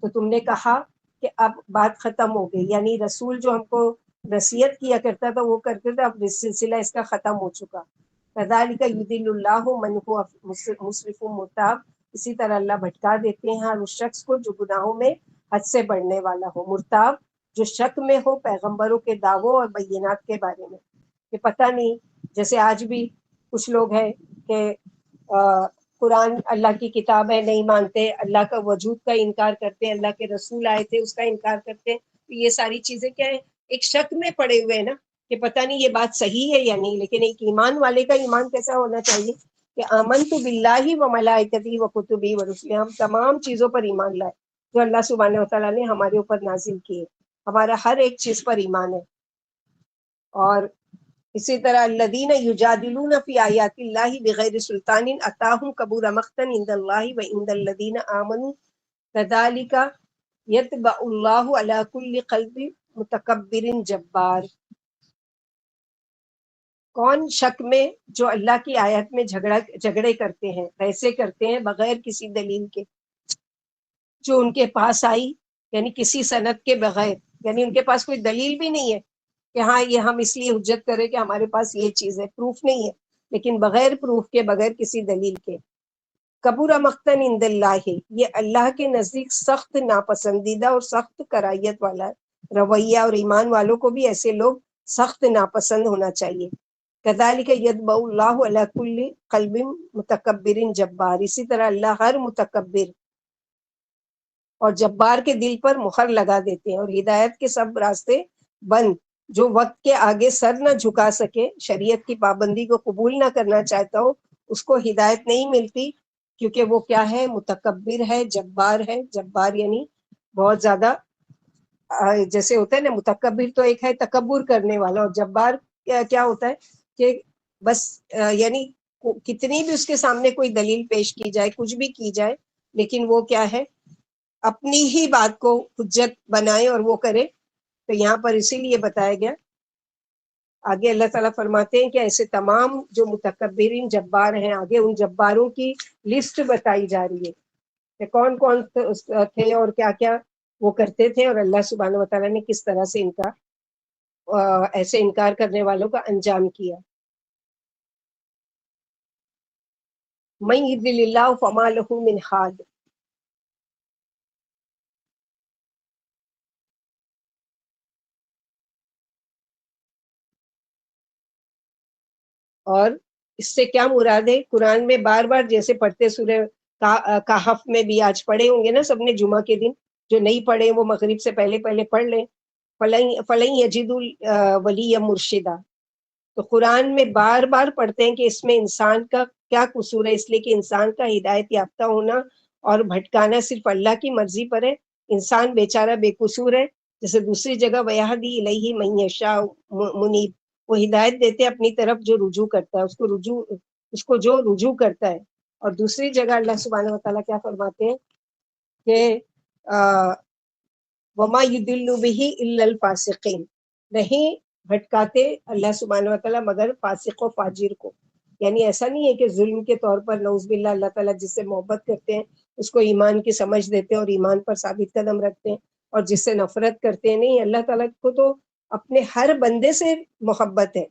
تو تم نے کہا کہ اب بات ختم ہو گئی، یعنی رسول جو ہم کو نصیحت کیا کرتا تھا وہ کرتے تھے، اب سلسلہ اس کا ختم ہو چکا۔ کذالک یضل اللہ من هو مسرف مرتاب، اسی طرح اللہ بھٹکا دیتے ہیں ہر اس شخص کو جو گناہوں میں حد سے بڑھنے والا ہو، مرتاب جو شک میں ہو پیغمبروں کے دعووں اور بینات کے بارے میں، کہ پتہ نہیں، جیسے آج بھی کچھ لوگ ہیں کہ قرآن اللہ کی کتاب ہے نہیں مانتے، اللہ کا وجود کا انکار کرتے ہیں، اللہ کے رسول آئے تھے اس کا انکار کرتے ہیں، تو یہ ساری چیزیں کیا ہے، ایک شک میں پڑے ہوئے ہیں نا، کہ پتہ نہیں یہ بات صحیح ہے یا نہیں۔ لیکن ایک ایمان والے کا ایمان کیسا ہونا چاہیے کہ آمنت باللہ و ملائکتی و کتبی و رسلی، ہم تمام چیزوں پر ایمان لائے جو اللہ سبحانہ و تعالیٰ نے ہمارے اوپر نازل کیے، ہمارا ہر ایک چیز پر ایمان ہے۔ اور اسی طرح الذین یجادلون فی آیات اللہ بغیر سلطان اتاہم کبر مقتا عند اللہ و عند الذین آمنوا کذالک یطبع اللہ علی کل قلب متکبر جبار۔ کون شک میں جو اللہ کی آیت میں جھگڑے کرتے ہیں، ایسے کرتے ہیں بغیر کسی دلیل کے، جو ان کے پاس آئی، یعنی کسی سند کے بغیر، یعنی ان کے پاس کوئی دلیل بھی نہیں ہے کہ ہاں یہ ہم اس لیے حجت کریں کہ ہمارے پاس یہ چیز ہے، پروف نہیں ہے، لیکن بغیر پروف کے، بغیر کسی دلیل کے، کبر مقتا عند اللہ، یہ اللہ کے نزدیک سخت ناپسندیدہ اور سخت کرائیت والا رویہ، اور ایمان والوں کو بھی ایسے لوگ سخت ناپسند ہونا چاہیے۔ کذالک یطبع اللہ علی کل قلب متکبر جبار، اسی طرح اللہ ہر متکبر اور جبار کے دل پر مہر لگا دیتے ہیں، اور ہدایت کے سب راستے بند، جو وقت کے آگے سر نہ جھکا سکے، شریعت کی پابندی کو قبول نہ کرنا چاہتا ہو، اس کو ہدایت نہیں ملتی، کیونکہ وہ کیا ہے، متکبر ہے، جبار ہے۔ جبار یعنی بہت زیادہ جیسے ہوتا ہے نا، متکبر تو ایک ہے تکبر کرنے والا، اور جبار کیا ہوتا ہے کہ بس یعنی کتنی بھی اس کے سامنے کوئی دلیل پیش کی جائے، کچھ بھی کی جائے، لیکن وہ کیا ہے، اپنی ہی بات کو حجت بنائے اور وہ کرے۔ تو یہاں پر اسی لیے بتایا گیا، آگے اللہ تعالیٰ فرماتے ہیں کہ ایسے تمام جو متکبرین جبار ہیں، آگے ان جباروں کی لسٹ بتائی جا رہی ہے کہ کون کون تھے اور کیا کیا وہ کرتے تھے، اور اللہ سبحانہ و تعالیٰ نے کس طرح سے ان کا ایسے انکار کرنے والوں کا انجام کیا۔ من یضلل اللہ فما لہ من ہاد، اور اس سے کیا مراد ہے، قرآن میں بار بار جیسے پڑھتے، سورہ کہف میں بھی آج پڑھے ہوں گے نا سب نے جمعہ کے دن، جو نہیں پڑھے وہ مغرب سے پہلے پہلے پڑھ لیں، فلن یجدوا ولیا مرشدہ۔ تو قرآن میں بار بار پڑھتے ہیں کہ اس میں انسان کا کیا قصور ہے، اس لیے کہ انسان کا ہدایت یافتہ ہونا اور بھٹکانا صرف اللہ کی مرضی پر ہے، انسان بیچارہ بے قصور ہے۔ جیسے دوسری جگہ وَيَهْدِي إِلَيْهِ مَن يَشَاءُ منیب، وہ ہدایت دیتے اپنی طرف جو رجوع کرتا ہے، اس کو جو رجوع کرتا ہے۔ اور دوسری جگہ اللہ سبحانہ و تعالیٰ کیا فرماتے ہیں کہ وَمَا يُضِلُّ بِهِ إِلَّا الْفَاسِقِينَ، نہیں بھٹکاتے اللہ سبحانہ و تعالیٰ مگر فاسق و فاجر کو، یعنی ایسا نہیں ہے کہ ظلم کے طور پر نعوذ باللہ اللہ تعالیٰ جس سے محبت کرتے ہیں اس کو ایمان کی سمجھ دیتے ہیں اور ایمان پر ثابت قدم رکھتے ہیں، اور جس سے نفرت کرتے ہیں، نہیں، اللہ تعالیٰ کو تو اپنے ہر بندے سے محبت ہے۔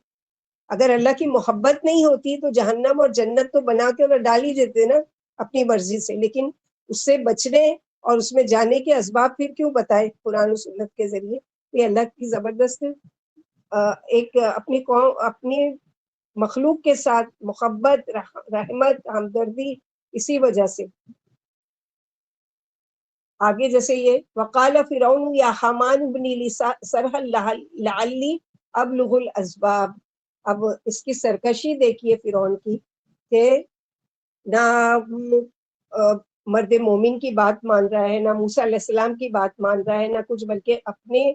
اگر اللہ کی محبت نہیں ہوتی تو جہنم اور جنت تو بنا کے انہیں ڈال ہی دیتے نا اپنی مرضی سے، لیکن اس سے بچنے اور اس میں جانے کے اسباب پھر کیوں بتائے قرآن و سنت کے ذریعے؟ یہ اللہ کی زبردست ایک اپنی قوم، اپنی مخلوق کے ساتھ محبت، رحمت، ہمدردی، اسی وجہ سے۔ آگے جیسے یہ وقال فرعون یا حامان ابنی لی صرحا لعلی ابلغ الاسباب، اب اس کی سرکشی دیکھیے فرعون کی، کہ نہ مرد مومن کی بات مان رہا ہے، نہ موسیٰ علیہ السلام کی بات مان رہا ہے، نہ کچھ، بلکہ اپنے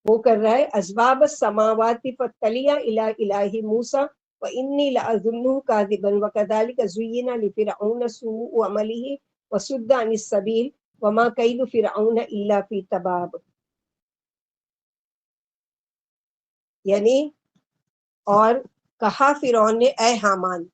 وہ کر رہا ہے اسباب السماوات فطلع الی الہ موسیٰ وانی لأظنہ کاذبا وکذلک زین لفرعون سوء عملہ وصد عن السبیل وما کید فرعون الا فی تباب. یعنی اور کہا فرعون نے اے حامان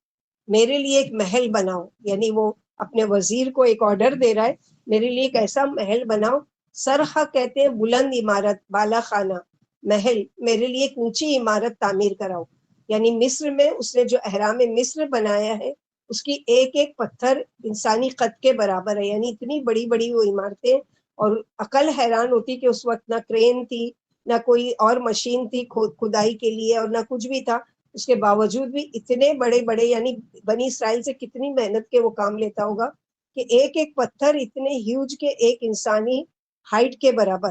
میرے لیے ایک محل بناؤ، یعنی وہ اپنے وزیر کو ایک آرڈر دے رہا ہے میرے لیے ایک ایسا محل بناؤ. سرخہ کہتے ہیں بلند عمارت، بالا خانہ، محل، میرے لیے ایک اونچی عمارت تعمیر کراؤ. یعنی مصر میں اس نے جو احرام مصر بنایا ہے اس کی ایک ایک پتھر انسانی قد کے برابر ہے، یعنی اتنی بڑی بڑی وہ عمارتیں. اور عقل حیران ہوتی کہ اس وقت نہ کرین تھی، نہ کوئی اور مشین تھی کھدائی کے لیے، اور نہ کچھ بھی تھا. اس کے باوجود بھی اتنے بڑے بڑے، یعنی بنی اسرائیل سے کتنی محنت کے وہ کام لیتا ہوگا کہ ایک ایک پتھر اتنے ہیوج کے ایک انسانی ہائٹ کے برابر،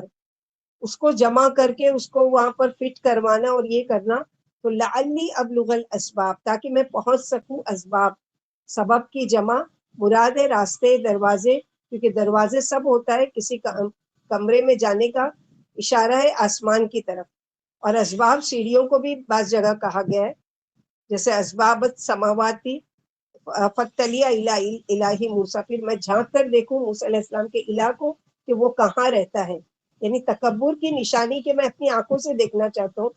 اس کو جمع کر کے اس کو وہاں پر فٹ کروانا اور یہ کرنا. تو لعلی ابلغ الاسباب، تاکہ میں پہنچ سکوں اسباب، سبب کی جمع مراد ہے راستے، دروازے، کیونکہ دروازے سب ہوتا ہے کسی کمرے میں جانے کا اشارہ ہے آسمان کی طرف. اور اسباب سیڑھیوں کو بھی بعض جگہ کہا گیا ہے، جیسے اسباب سماواتی فتلیہ الہی موسیٰ، پھر میں جھانک کر دیکھوں موسیٰ علیہ السلام کے الہ کو کہ وہ کہاں رہتا ہے. یعنی تکبر کی نشانی کہ میں اپنی آنکھوں سے دیکھنا چاہتا ہوں.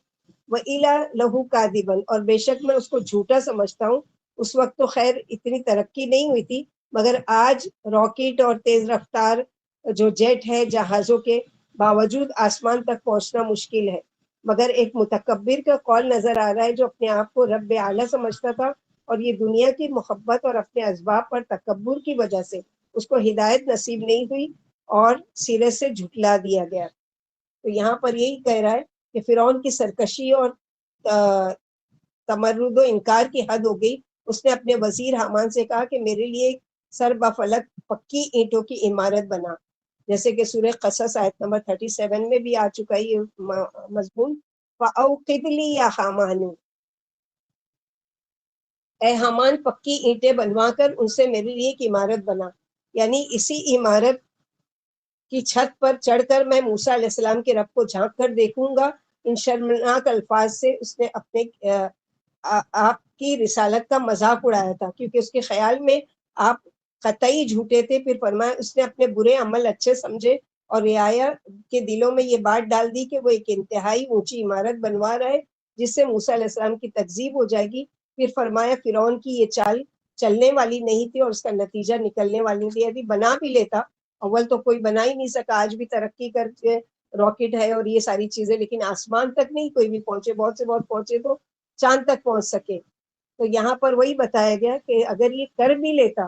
وَإِلَى لَهُ كَاذِبًا، اور بے شک میں اس کو جھوٹا سمجھتا ہوں. اس وقت تو خیر اتنی ترقی نہیں ہوئی تھی، مگر آج راکٹ اور تیز رفتار جو جیٹ ہے جہازوں کے باوجود آسمان تک پہنچنا مشکل ہے. مگر ایک متکبر کا قول نظر آ رہا ہے جو اپنے آپ کو رب اعلیٰ سمجھتا تھا، اور یہ دنیا کی محبت اور اپنے اسباب پر تکبر کی وجہ سے اس کو ہدایت نصیب نہیں ہوئی اور سرے سے جھٹلا دیا گیا. تو یہاں پر یہی کہہ رہا ہے کہ فرعون کی سرکشی اور تمرد و انکار کی حد ہو گئی. اس نے اپنے وزیر حامان سے کہا کہ میرے لیے ایک سر بفلک پکی اینٹوں کی عمارت بنا، جیسے کہ سورہ قصص آیت نمبر 37 میں بھی آ چکا ہے یہ مضمون. فَأَوْقِدْ لِي يَا حَامَانُ، اے حامان پکی اینٹیں بنوا کر ان سے میرے لیے ایک عمارت بنا. یعنی اسی عمارت کی چھت پر چڑھ کر میں موسیٰ علیہ السلام کے رب کو جھانک کر دیکھوں گا. ان شرمناک الفاظ سے اس نے اپنے آپ کی رسالت کا مذاق اڑایا تھا، کیونکہ اس کے خیال میں آپ قطعی جھوٹے تھے. پھر فرمایا اس نے اپنے برے عمل اچھے سمجھے اور رعایا کے دلوں میں یہ بات ڈال دی کہ وہ ایک انتہائی اونچی عمارت بنوا رہا ہے جس سے موسیٰ علیہ السلام کی تکذیب ہو جائے گی. پھر فرمایا فرعون کی یہ چال چلنے والی نہیں تھی اور اس کا نتیجہ نکلنے والی نہیں تھی. یعنی بنا بھی لیتا، اول تو کوئی بنا ہی نہیں سکا، آج بھی ترقی کر کے راکٹ ہے اور یہ ساری چیزیں، لیکن آسمان تک نہیں کوئی بھی پہنچے. بہت سے بہت پہنچے تو چاند تک پہنچ سکے. تو یہاں پر وہی بتایا گیا کہ اگر یہ کر بھی لیتا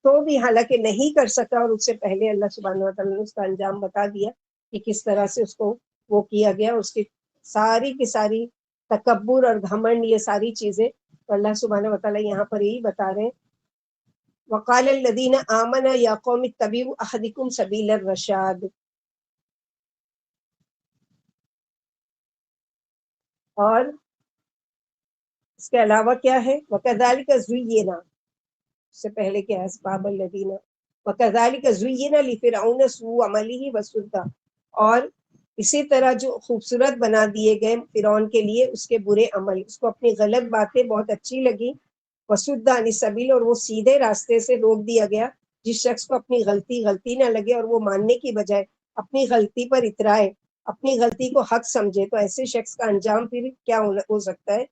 تو بھی حالانکہ نہیں کر سکا، اور اس سے پہلے اللہ سبحانہ و تعالیٰ نے اس کا انجام بتا دیا کہ کس طرح سے اس کو وہ کیا گیا. اس کی ساری کی ساری تکبر اور گھمنڈ، یہ ساری چیزیں تو اللہ سبحانہ و تعالیٰ یہاں پر یہی بتا رہے ہیں. وقال الذین آمنوا یا قوم اتبعوا احدکم سبیل الرشاد. اور اس کے علاوہ کیا ہے؟ وَكَذَلِكَ زُيِّنَ، اس سے پہلے کیا ہے؟ اسباب الذین وَكَذَلِكَ زُيِّنَ لِفِرْعَوْنَ سُوءُ عَمَلِهِ وَصُدَّ، اور اسی طرح جو خوبصورت بنا دیے گئے فرعون کے لیے اس کے برے عمل، اس کو اپنی غلط باتیں بہت اچھی لگی. وَصُدَّ عَنِ السَّبِيلِ، اور وہ سیدھے راستے سے روک دیا گیا. جس شخص کو اپنی غلطی نہ لگے اور وہ ماننے کی بجائے اپنی غلطی پر اترائے، اپنی غلطی کو حق سمجھے، تو ایسے شخص کا انجام پھر کیا ہو سکتا ہے؟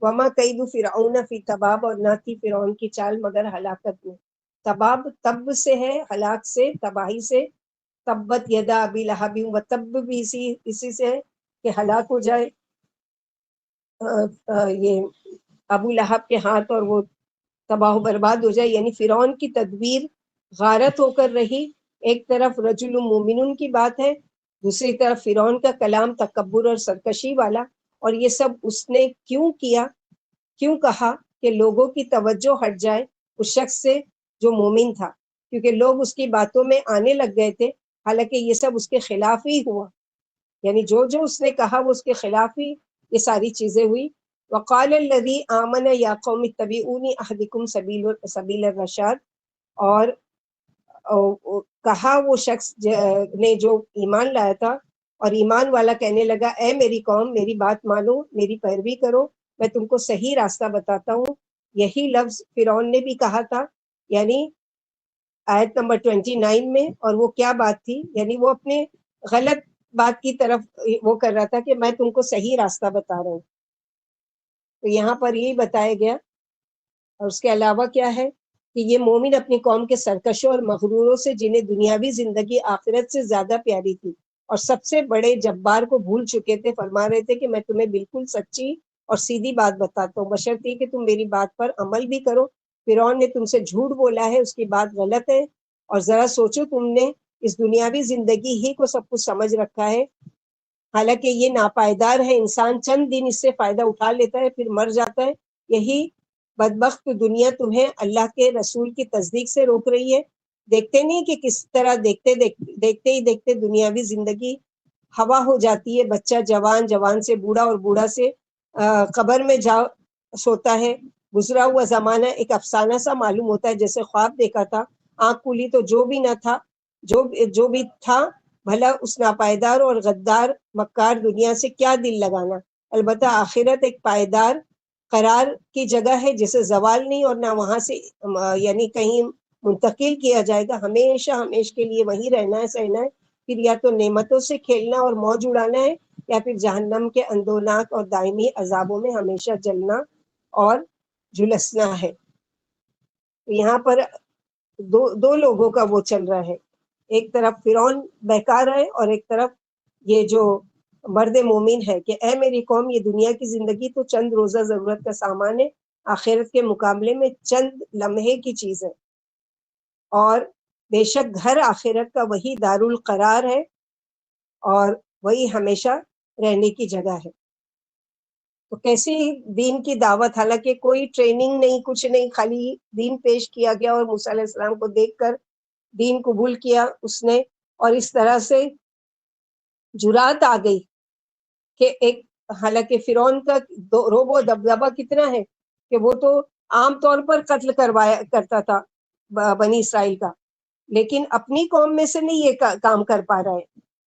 وما قید فرعون فی تباب، اور نہ تھی فرعون کی چال مگر ہلاکت میں. تباب تب سے ہے، ہلاک سے، تباہی سے. تبت یدا ابی لہب، و تب بھی اسی سے ہے کہ ہلاک ہو جائے یہ ابو لہب کے ہاتھ اور وہ تباہ و برباد ہو جائے. یعنی فرعون کی تدبیر غارت ہو کر رہی. ایک طرف رجل مومنون کی بات ہے، دوسری طرف فرعون کا کلام تکبر اور سرکشی والا. اور یہ سب اس نے کیوں کیا، کیوں کہا؟ کہ لوگوں کی توجہ ہٹ جائے اس شخص سے جو مومن تھا، کیونکہ لوگ اس کی باتوں میں آنے لگ گئے تھے، حالانکہ یہ سب اس کے خلاف ہی ہوا. یعنی جو اس نے کہا وہ اس کے خلاف ہی یہ ساری چیزیں ہوئی. وقال الذی آمن یا قوم اتبعونی اہدکم سبیل الرشاد، اور کہا وہ شخص نے جو ایمان لایا تھا اور ایمان والا کہنے لگا اے میری قوم میری بات مانو میری پیروی کرو میں تم کو صحیح راستہ بتاتا ہوں. یہی لفظ فرعون نے بھی کہا تھا یعنی آیت نمبر 29 میں. اور وہ کیا بات تھی؟ یعنی وہ اپنے غلط بات کی طرف وہ کر رہا تھا کہ میں تم کو صحیح راستہ بتا رہا ہوں. تو یہاں پر یہی بتایا گیا. اور اس کے علاوہ کیا ہے کہ یہ مومن اپنی قوم کے سرکشوں اور مغروروں سے جنہیں دنیاوی زندگی آخرت سے زیادہ پیاری تھی اور سب سے بڑے جبار کو بھول چکے تھے فرما رہے تھے کہ میں تمہیں بالکل سچی اور سیدھی بات بتاتا ہوں بشرطیکہ کہ تم میری بات پر عمل بھی کرو. فرعون نے تم سے جھوٹ بولا ہے اس کی بات غلط ہے اور ذرا سوچو تم نے اس دنیاوی زندگی ہی کو سب کچھ سمجھ رکھا ہے حالانکہ یہ ناپائیدار ہے. انسان چند دن اس سے فائدہ اٹھا لیتا ہے پھر مر جاتا ہے. یہی بدبخت دنیا تمہیں اللہ کے رسول کی تصدیق سے روک رہی ہے. دیکھتے نہیں کہ کس طرح دیکھتے ہی دنیاوی زندگی ہوا ہو جاتی ہے. بچہ جوان جوان سے بوڑھا اور بوڑھا سے قبر میں جا سوتا ہے. گزرا ہوا زمانہ ایک افسانہ سا معلوم ہوتا ہے جیسے خواب دیکھا تھا. آنکھ کھلی تو جو بھی نہ تھا جو بھی تھا بھلا اس ناپائیدار اور غدار مکار دنیا سے کیا دل لگانا. البتہ آخرت ایک پائیدار قرار کی جگہ ہے جسے زوال نہیں اور نہ وہاں سے یعنی کہیں منتقل کیا جائے گا. ہمیشہ ہمیشہ کے لیے وہیں رہنا ہے سہنا ہے. پھر یا تو نعمتوں سے کھیلنا اور موج اڑانا ہے یا پھر جہنم کے اندوناک اور دائمی عذابوں میں ہمیشہ جلنا اور جھلسنا ہے. یہاں پر دو لوگوں کا وہ چل رہا ہے. ایک طرف فرعون بہکا رہا ہے اور ایک طرف یہ جو مرد مومن ہے کہ اے میری قوم یہ دنیا کی زندگی تو چند روزہ ضرورت کا سامان ہے آخرت کے مقابلے میں چند لمحے کی چیز ہے اور بے شک گھر آخرت کا وہی دارالقرار ہے اور وہی ہمیشہ رہنے کی جگہ ہے. تو کیسی دین کی دعوت حالانکہ کوئی ٹریننگ نہیں کچھ نہیں خالی دین پیش کیا گیا اور موسیٰ علیہ السلام کو دیکھ کر دین قبول کیا اس نے اور اس طرح سے جرات آ گئی کہ ایک حالانکہ فرعون کا روب و دبدبہ کتنا ہے کہ وہ تو عام طور پر قتل کروایا کرتا تھا بنی اسرائیل کا لیکن اپنی قوم میں سے نہیں یہ کام کر پا رہا ہے.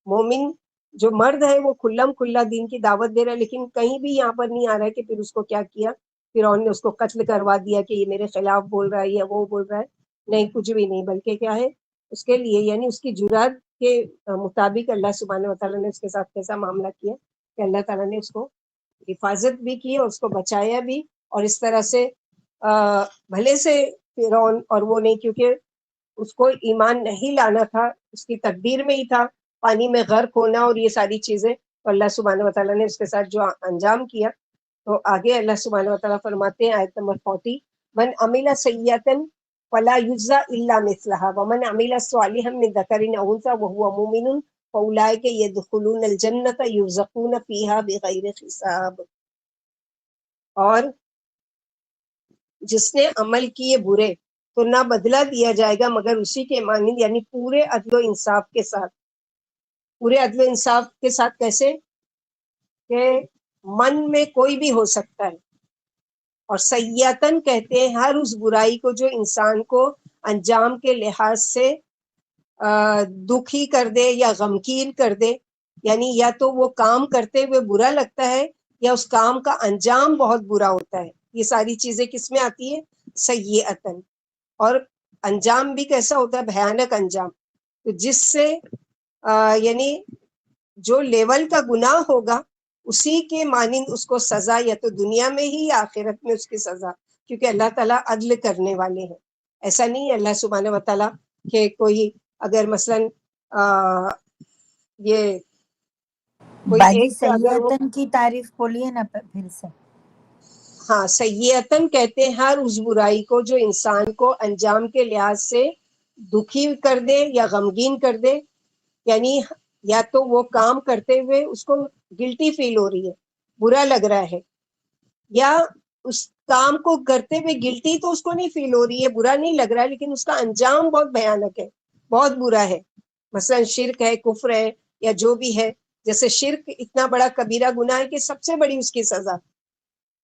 مومن جو مرد ہے وہ کھلم کھلا دین کی دعوت دے رہا ہے لیکن کہیں بھی یہاں پر نہیں آ رہا ہے کہ پھر اس کو کیا کیا فرعون نے اس کو قتل کروا دیا کہ یہ میرے خلاف بول رہا ہے یا وہ بول رہا ہے. نہیں کچھ بھی نہیں بلکہ کیا ہے اس کے لیے یعنی اس کی جرات کے مطابق اللہ سبحانہ وتعالیٰ نے اس کے ساتھ کیسا معاملہ کیا کہ اللہ تعالیٰ نے اس کو حفاظت بھی کی اور اس کو بچایا بھی اور اس طرح سے بھلے سے فرعون اور وہ نہیں کیونکہ اس کو ایمان نہیں لانا تھا اس کی تقدیر میں ہی تھا پانی میں غرق ہونا اور یہ ساری چیزیں تو اللہ سبحانہ وتعالیٰ نے اس کے ساتھ جو انجام کیا. تو آگے اللہ سبحانہ وتعالیٰ فرماتے ہیں آیت نمبر 40 من عمل سیئۃ فلا یجزی الا مثلها ومن عمل صالحا من ذکر او انثى وهو مؤمن فاولئک يدخلون الجنة یرزقون فیہا بغیر حساب. اور جس نے عمل کیے برے تو نہ بدلہ دیا جائے گا مگر اسی کے مانند یعنی پورے عدل و انصاف کے ساتھ. پورے عدل و انصاف کے ساتھ کیسے کہ من میں کوئی بھی ہو سکتا ہے اور سیئتن کہتے ہیں ہر اس برائی کو جو انسان کو انجام کے لحاظ سے دکھی کر دے یا غمگین کر دے یعنی یا تو وہ کام کرتے ہوئے برا لگتا ہے یا اس کام کا انجام بہت برا ہوتا ہے. یہ ساری چیزیں کس میں آتی ہے سیئتن. اور انجام بھی کیسا ہوتا ہے بھیانک انجام. تو جس سے یعنی جو لیول کا گناہ ہوگا اسی کے مانند اس کو سزا یا تو دنیا میں ہی یا آخرت میں اس کی سزا کیونکہ اللہ تعالیٰ عدل کرنے والے ہیں. ایسا نہیں ہے اللہ سبحانہ وتعالیٰ کہ کوئی اگر مثلا یہ کوئی باجی ایک اگر وہ سیئتن کی تعریف بولیے نا پھر سے. ہاں سیئتن کہتے ہیں ہر اس برائی کو جو انسان کو انجام کے لحاظ سے دکھی کر دے یا غمگین کر دے یعنی یا تو وہ کام کرتے ہوئے اس کو گلٹی فیل ہو رہی ہے برا لگ رہا ہے یا اس کام کو کرتے ہوئے گلٹی تو اس کو نہیں فیل ہو رہی ہے برا نہیں لگ رہا ہے لیکن اس کا انجام بہت بھیانک ہے بہت برا ہے. مثلا شرک ہے کفر ہے یا جو بھی ہے جیسے شرک اتنا بڑا کبیرہ گناہ ہے کہ سب سے بڑی اس کی سزا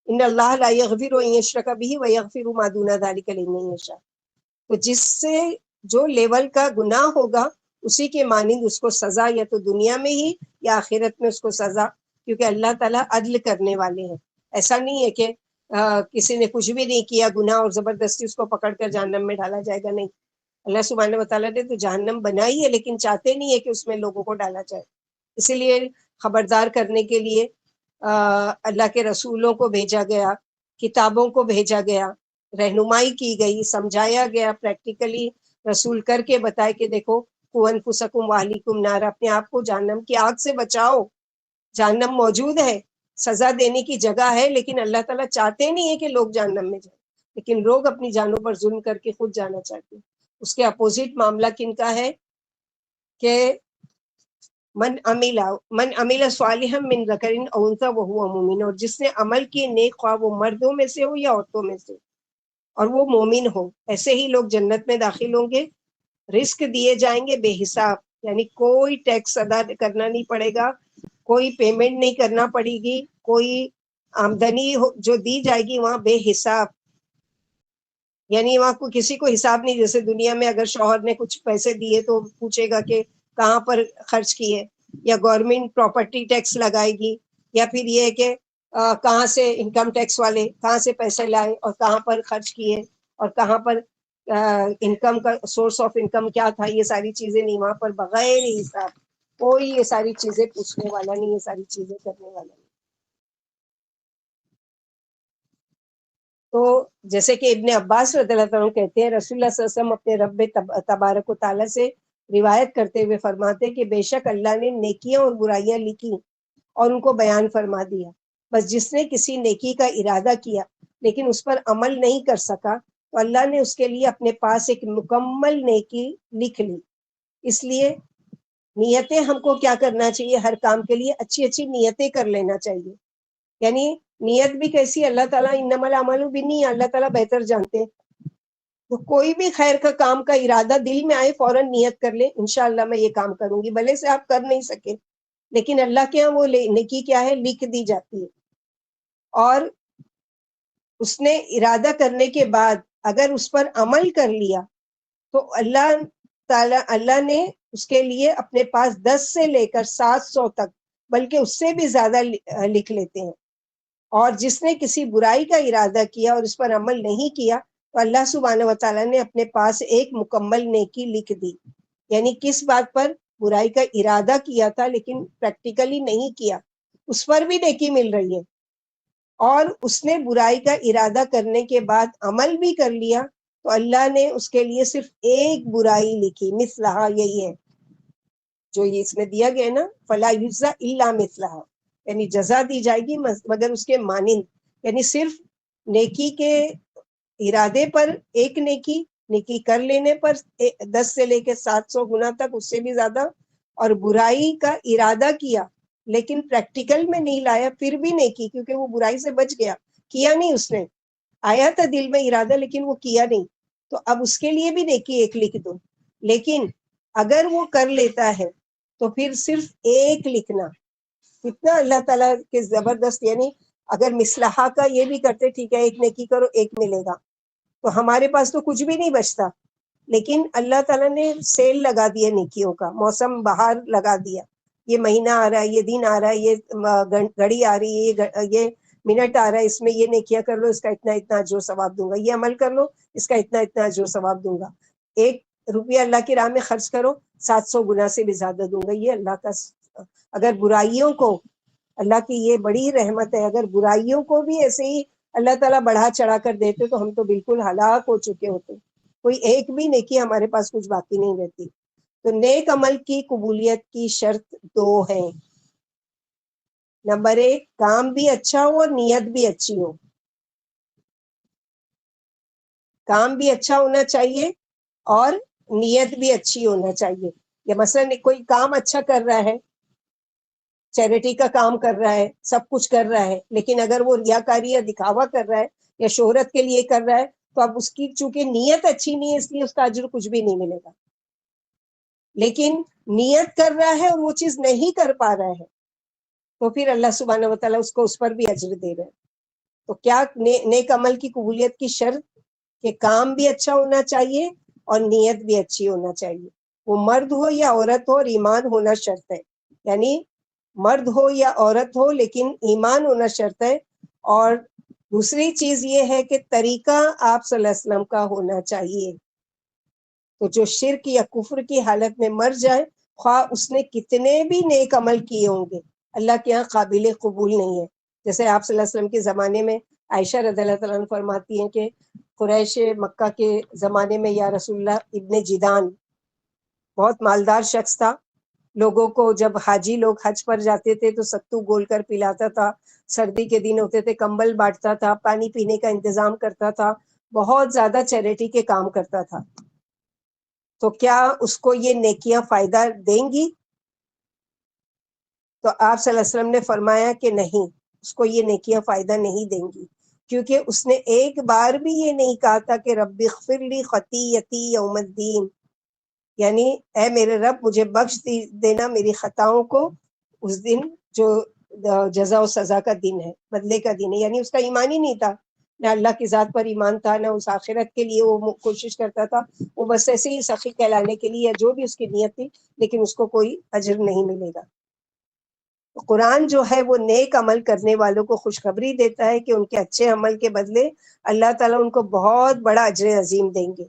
ان اللہ لا یغفر ان یشرک بہ ویغفر ما دون ذلک لمن یشاء. تو جس سے جو لیول کا گناہ ہوگا اسی کے مانند اس کو سزا یا تو دنیا میں ہی یا آخرت میں اس کو سزا، کیونکہ اللہ تعالیٰ عدل کرنے والے ہیں. ایسا نہیں ہے کہ کسی نے کچھ بھی نہیں کیا گناہ اور زبردستی اس کو پکڑ کر جہنم میں ڈالا جائے گا، نہیں. اللہ سبحانہ و تعالیٰ نے تو جہنم بنائی ہے لیکن چاہتے نہیں ہے کہ اس میں لوگوں کو ڈالا جائے. اسی لیے خبردار کرنے کے لیے اللہ کے رسولوں کو بھیجا گیا، کتابوں کو بھیجا گیا، رہنمائی کی گئی، سمجھایا گیا پریکٹیکلی. رسول کر کے بتائے کہ دیکھو قوا انفسکم واہلیکم نارا، اپنے آپ کو جہنم کی آگ سے بچاؤ. جہنم موجود ہے، سزا دینے کی جگہ ہے، لیکن اللہ تعالیٰ چاہتے نہیں ہے کہ لوگ جہنم میں جائیں، لیکن لوگ اپنی جانوں پر ظلم کر کے خود جانا چاہتے ہیں. اس کے اپوزٹ معاملہ کن کا ہے کہ من عمل صالحا من ذکر او انثى وهو مؤمن، اور جس نے عمل کیے نیک، خواہ وہ مردوں میں سے ہو یا عورتوں میں سے، اور وہ مومن ہو. ایسے ہی لوگ جنت میں داخل ہوں گے. رزق دیے جائیں گے بے حساب، یعنی کوئی ٹیکس ادا کرنا نہیں پڑے گا، کوئی پیمنٹ نہیں کرنا پڑے گی، کوئی آمدنی جو دی جائے گی وہاں بے حساب، یعنی وہاں کو کسی کو حساب نہیں. جیسے دنیا میں اگر شوہر نے کچھ پیسے دیے تو پوچھے گا کہ کہاں پر خرچ کیے، یا گورنمنٹ پراپرٹی ٹیکس لگائے گی، یا پھر یہ کہ کہاں سے انکم ٹیکس والے کہاں سے پیسے لائے اور کہاں پر خرچ کیے، اور کہاں پر انکم کا سورس آف انکم کیا تھا، یہ ساری چیزیں نہیں. وہاں پر بغیر حساب کوئی یہ ساری چیزیں پوچھنے والا نہیں، یہ ساری چیزیں کرنے والا نہیں. تو جیسے کہ ابن عباس رضی اللہ عنہ کہتے ہیں، رسول اللہ صلی اللہ علیہ وسلم اپنے رب تبارک و تعالیٰ سے روایت کرتے ہوئے فرماتے کہ بے شک اللہ نے نیکیاں اور برائیاں لکھی اور ان کو بیان فرما دیا، بس جس نے کسی نیکی کا ارادہ کیا لیکن اس پر عمل نہیں کر سکا تو اللہ نے اس کے لیے اپنے پاس ایک مکمل نیکی لکھ لی. اس لیے نیتیں ہم کو کیا کرنا چاہیے، ہر کام کے لیے اچھی اچھی نیتیں کر لینا چاہیے. یعنی نیت بھی کیسی، اللہ تعالیٰ انما الاعمال بالنیات، اللہ تعالیٰ بہتر جانتے ہیں. تو کوئی بھی خیر کا کام کا ارادہ دل میں آئے فوراً نیت کر لیں، انشاءاللہ میں یہ کام کروں گی، بھلے سے آپ کر نہیں سکے لیکن اللہ کے ہاں وہ نیکی کیا ہے، لکھ دی جاتی ہے. اور اس نے ارادہ کرنے کے بعد اگر اس پر عمل کر لیا تو اللہ نے اس کے لیے اپنے پاس 10 سے لے کر 700 تک بلکہ اس سے بھی زیادہ لکھ لیتے ہیں. اور جس نے کسی برائی کا ارادہ کیا اور اس پر عمل نہیں کیا تو اللہ سبحانہ و تعالیٰ نے اپنے پاس ایک مکمل نیکی لکھ دی. یعنی کس بات پر، برائی کا ارادہ کیا تھا لیکن پریکٹیکلی نہیں کیا، اس پر بھی نیکی مل رہی ہے. اور اس نے برائی کا ارادہ کرنے کے بعد عمل بھی کر لیا تو اللہ نے اس کے لیے صرف ایک برائی لکھی، مثلہا، یہی ہے جو یہ اس میں دیا گیا نا، فلا یجزا الا مثلہا، یعنی جزا دی جائے گی مگر اس کے مانند. یعنی صرف نیکی کے ارادے پر ایک نیکی کر لینے پر 10 سے لے کے 700 گنا تک، اس سے بھی زیادہ. اور برائی کا ارادہ کیا لیکن پریکٹیکل میں نہیں لایا پھر بھی نیکی، کیونکہ وہ برائی سے بچ گیا، کیا نہیں، اس نے آیا تھا دل میں ارادہ لیکن وہ کیا نہیں، تو اب اس کے لیے بھی نیکی ایک لکھ دو. لیکن اگر وہ کر لیتا ہے تو پھر صرف ایک لکھنا کتنا اللہ تعالیٰ کے زبردست. یعنی اگر مصلحہ کا یہ بھی کرتے، ٹھیک ہے ایک نیکی کرو ایک ملے گا، تو ہمارے پاس تو کچھ بھی نہیں بچتا. لیکن اللہ تعالیٰ نے سیل لگا دیا نیکیوں کا، موسم بہار لگا دیا، یہ مہینہ آ رہا ہے، یہ دن آ رہا ہے، یہ گھڑی آ رہی ہے، یہ منٹ آ رہا ہے، اس میں یہ نیکیاں کر لو، اس کا اتنا اتنا اجر و ثواب دوں گا، یہ عمل کر لو، اس کا اتنا اتنا اجر و ثواب دوں گا. 1 روپیہ اللہ کی راہ میں خرچ کرو، 700 گنا سے بھی زیادہ دوں گا. یہ اللہ کا. اگر برائیوں کو، اللہ کی یہ بڑی رحمت ہے، اگر برائیوں کو بھی ایسے ہی اللہ تعالیٰ بڑھا چڑھا کر دیتے تو ہم تو بالکل ہلاک ہو چکے ہوتے، کوئی ایک بھی نیکی ہمارے پاس کچھ باقی نہیں رہتی. تو نیک عمل کی قبولیت کی شرط 2 ہیں. نمبر 1، کام بھی اچھا ہو اور نیت بھی اچھی ہو. کام بھی اچھا ہونا چاہیے اور نیت بھی اچھی ہونا چاہیے. یا مثلا کوئی کام اچھا کر رہا ہے، چیریٹی کا کام کر رہا ہے، سب کچھ کر رہا ہے، لیکن اگر وہ ریاکاری یا دکھاوا کر رہا ہے یا شہرت کے لیے کر رہا ہے تو اب اس کی چونکہ نیت اچھی نہیں ہے اس لیے اس کا اجر کچھ بھی نہیں ملے گا. لیکن نیت کر رہا ہے اور وہ چیز نہیں کر پا رہا ہے تو پھر اللہ سبحانہ و تعالیٰ اس کو اس پر بھی اجر دے رہے ہیں. تو کیا نیک عمل کی قبولیت کی شرط کہ کام بھی اچھا ہونا چاہیے اور نیت بھی اچھی ہونا چاہیے. وہ مرد ہو یا عورت ہو اور ایمان ہونا شرط ہے. یعنی مرد ہو یا عورت ہو، لیکن ایمان ہونا شرط ہے. اور دوسری چیز یہ ہے کہ طریقہ آپ صلی اللہ علیہ وسلم کا ہونا چاہیے. تو جو شرک یا کفر کی حالت میں مر جائے، خواہ اس نے کتنے بھی نیک عمل کیے ہوں گے، اللہ کے یہاں قابل قبول نہیں ہے. جیسے آپ صلی اللہ علیہ وسلم کے زمانے میں عائشہ رضی اللہ تعالیٰ عنہ فرماتی ہیں کہ قریش مکہ کے زمانے میں یا رسول اللہ ابن جدان بہت مالدار شخص تھا. لوگوں کو جب حاجی لوگ حج پر جاتے تھے تو ستو گول کر پلاتا تھا، سردی کے دن ہوتے تھے کمبل بانٹتا تھا، پانی پینے کا انتظام کرتا تھا، بہت زیادہ چیریٹی کے کام کرتا تھا. تو کیا اس کو یہ نیکیاں فائدہ دیں گی؟ تو آپ صلی اللہ علیہ وسلم نے فرمایا کہ نہیں، اس کو یہ نیکیاں فائدہ نہیں دیں گی، کیونکہ اس نے ایک بار بھی یہ نہیں کہا تھا کہ رب اغفر لی خطیئتی یوم الدین، یعنی اے میرے رب مجھے بخش دینا میری خطاؤں کو اس دن جو جزا و سزا کا دن ہے، بدلے کا دن ہے. یعنی اس کا ایمان ہی نہیں تھا، نہ اللہ کی ذات پر ایمان تھا، نہ اس آخرت کے لیے وہ کوشش کرتا تھا. وہ بس ایسے ہی سخی کہلانے کے لیے یا جو بھی اس کی نیت تھی، لیکن اس کو کوئی اجر نہیں ملے گا. قرآن جو ہے وہ نیک عمل کرنے والوں کو خوشخبری دیتا ہے کہ ان کے اچھے عمل کے بدلے اللہ تعالیٰ ان کو بہت بڑا اجر عظیم دیں گے.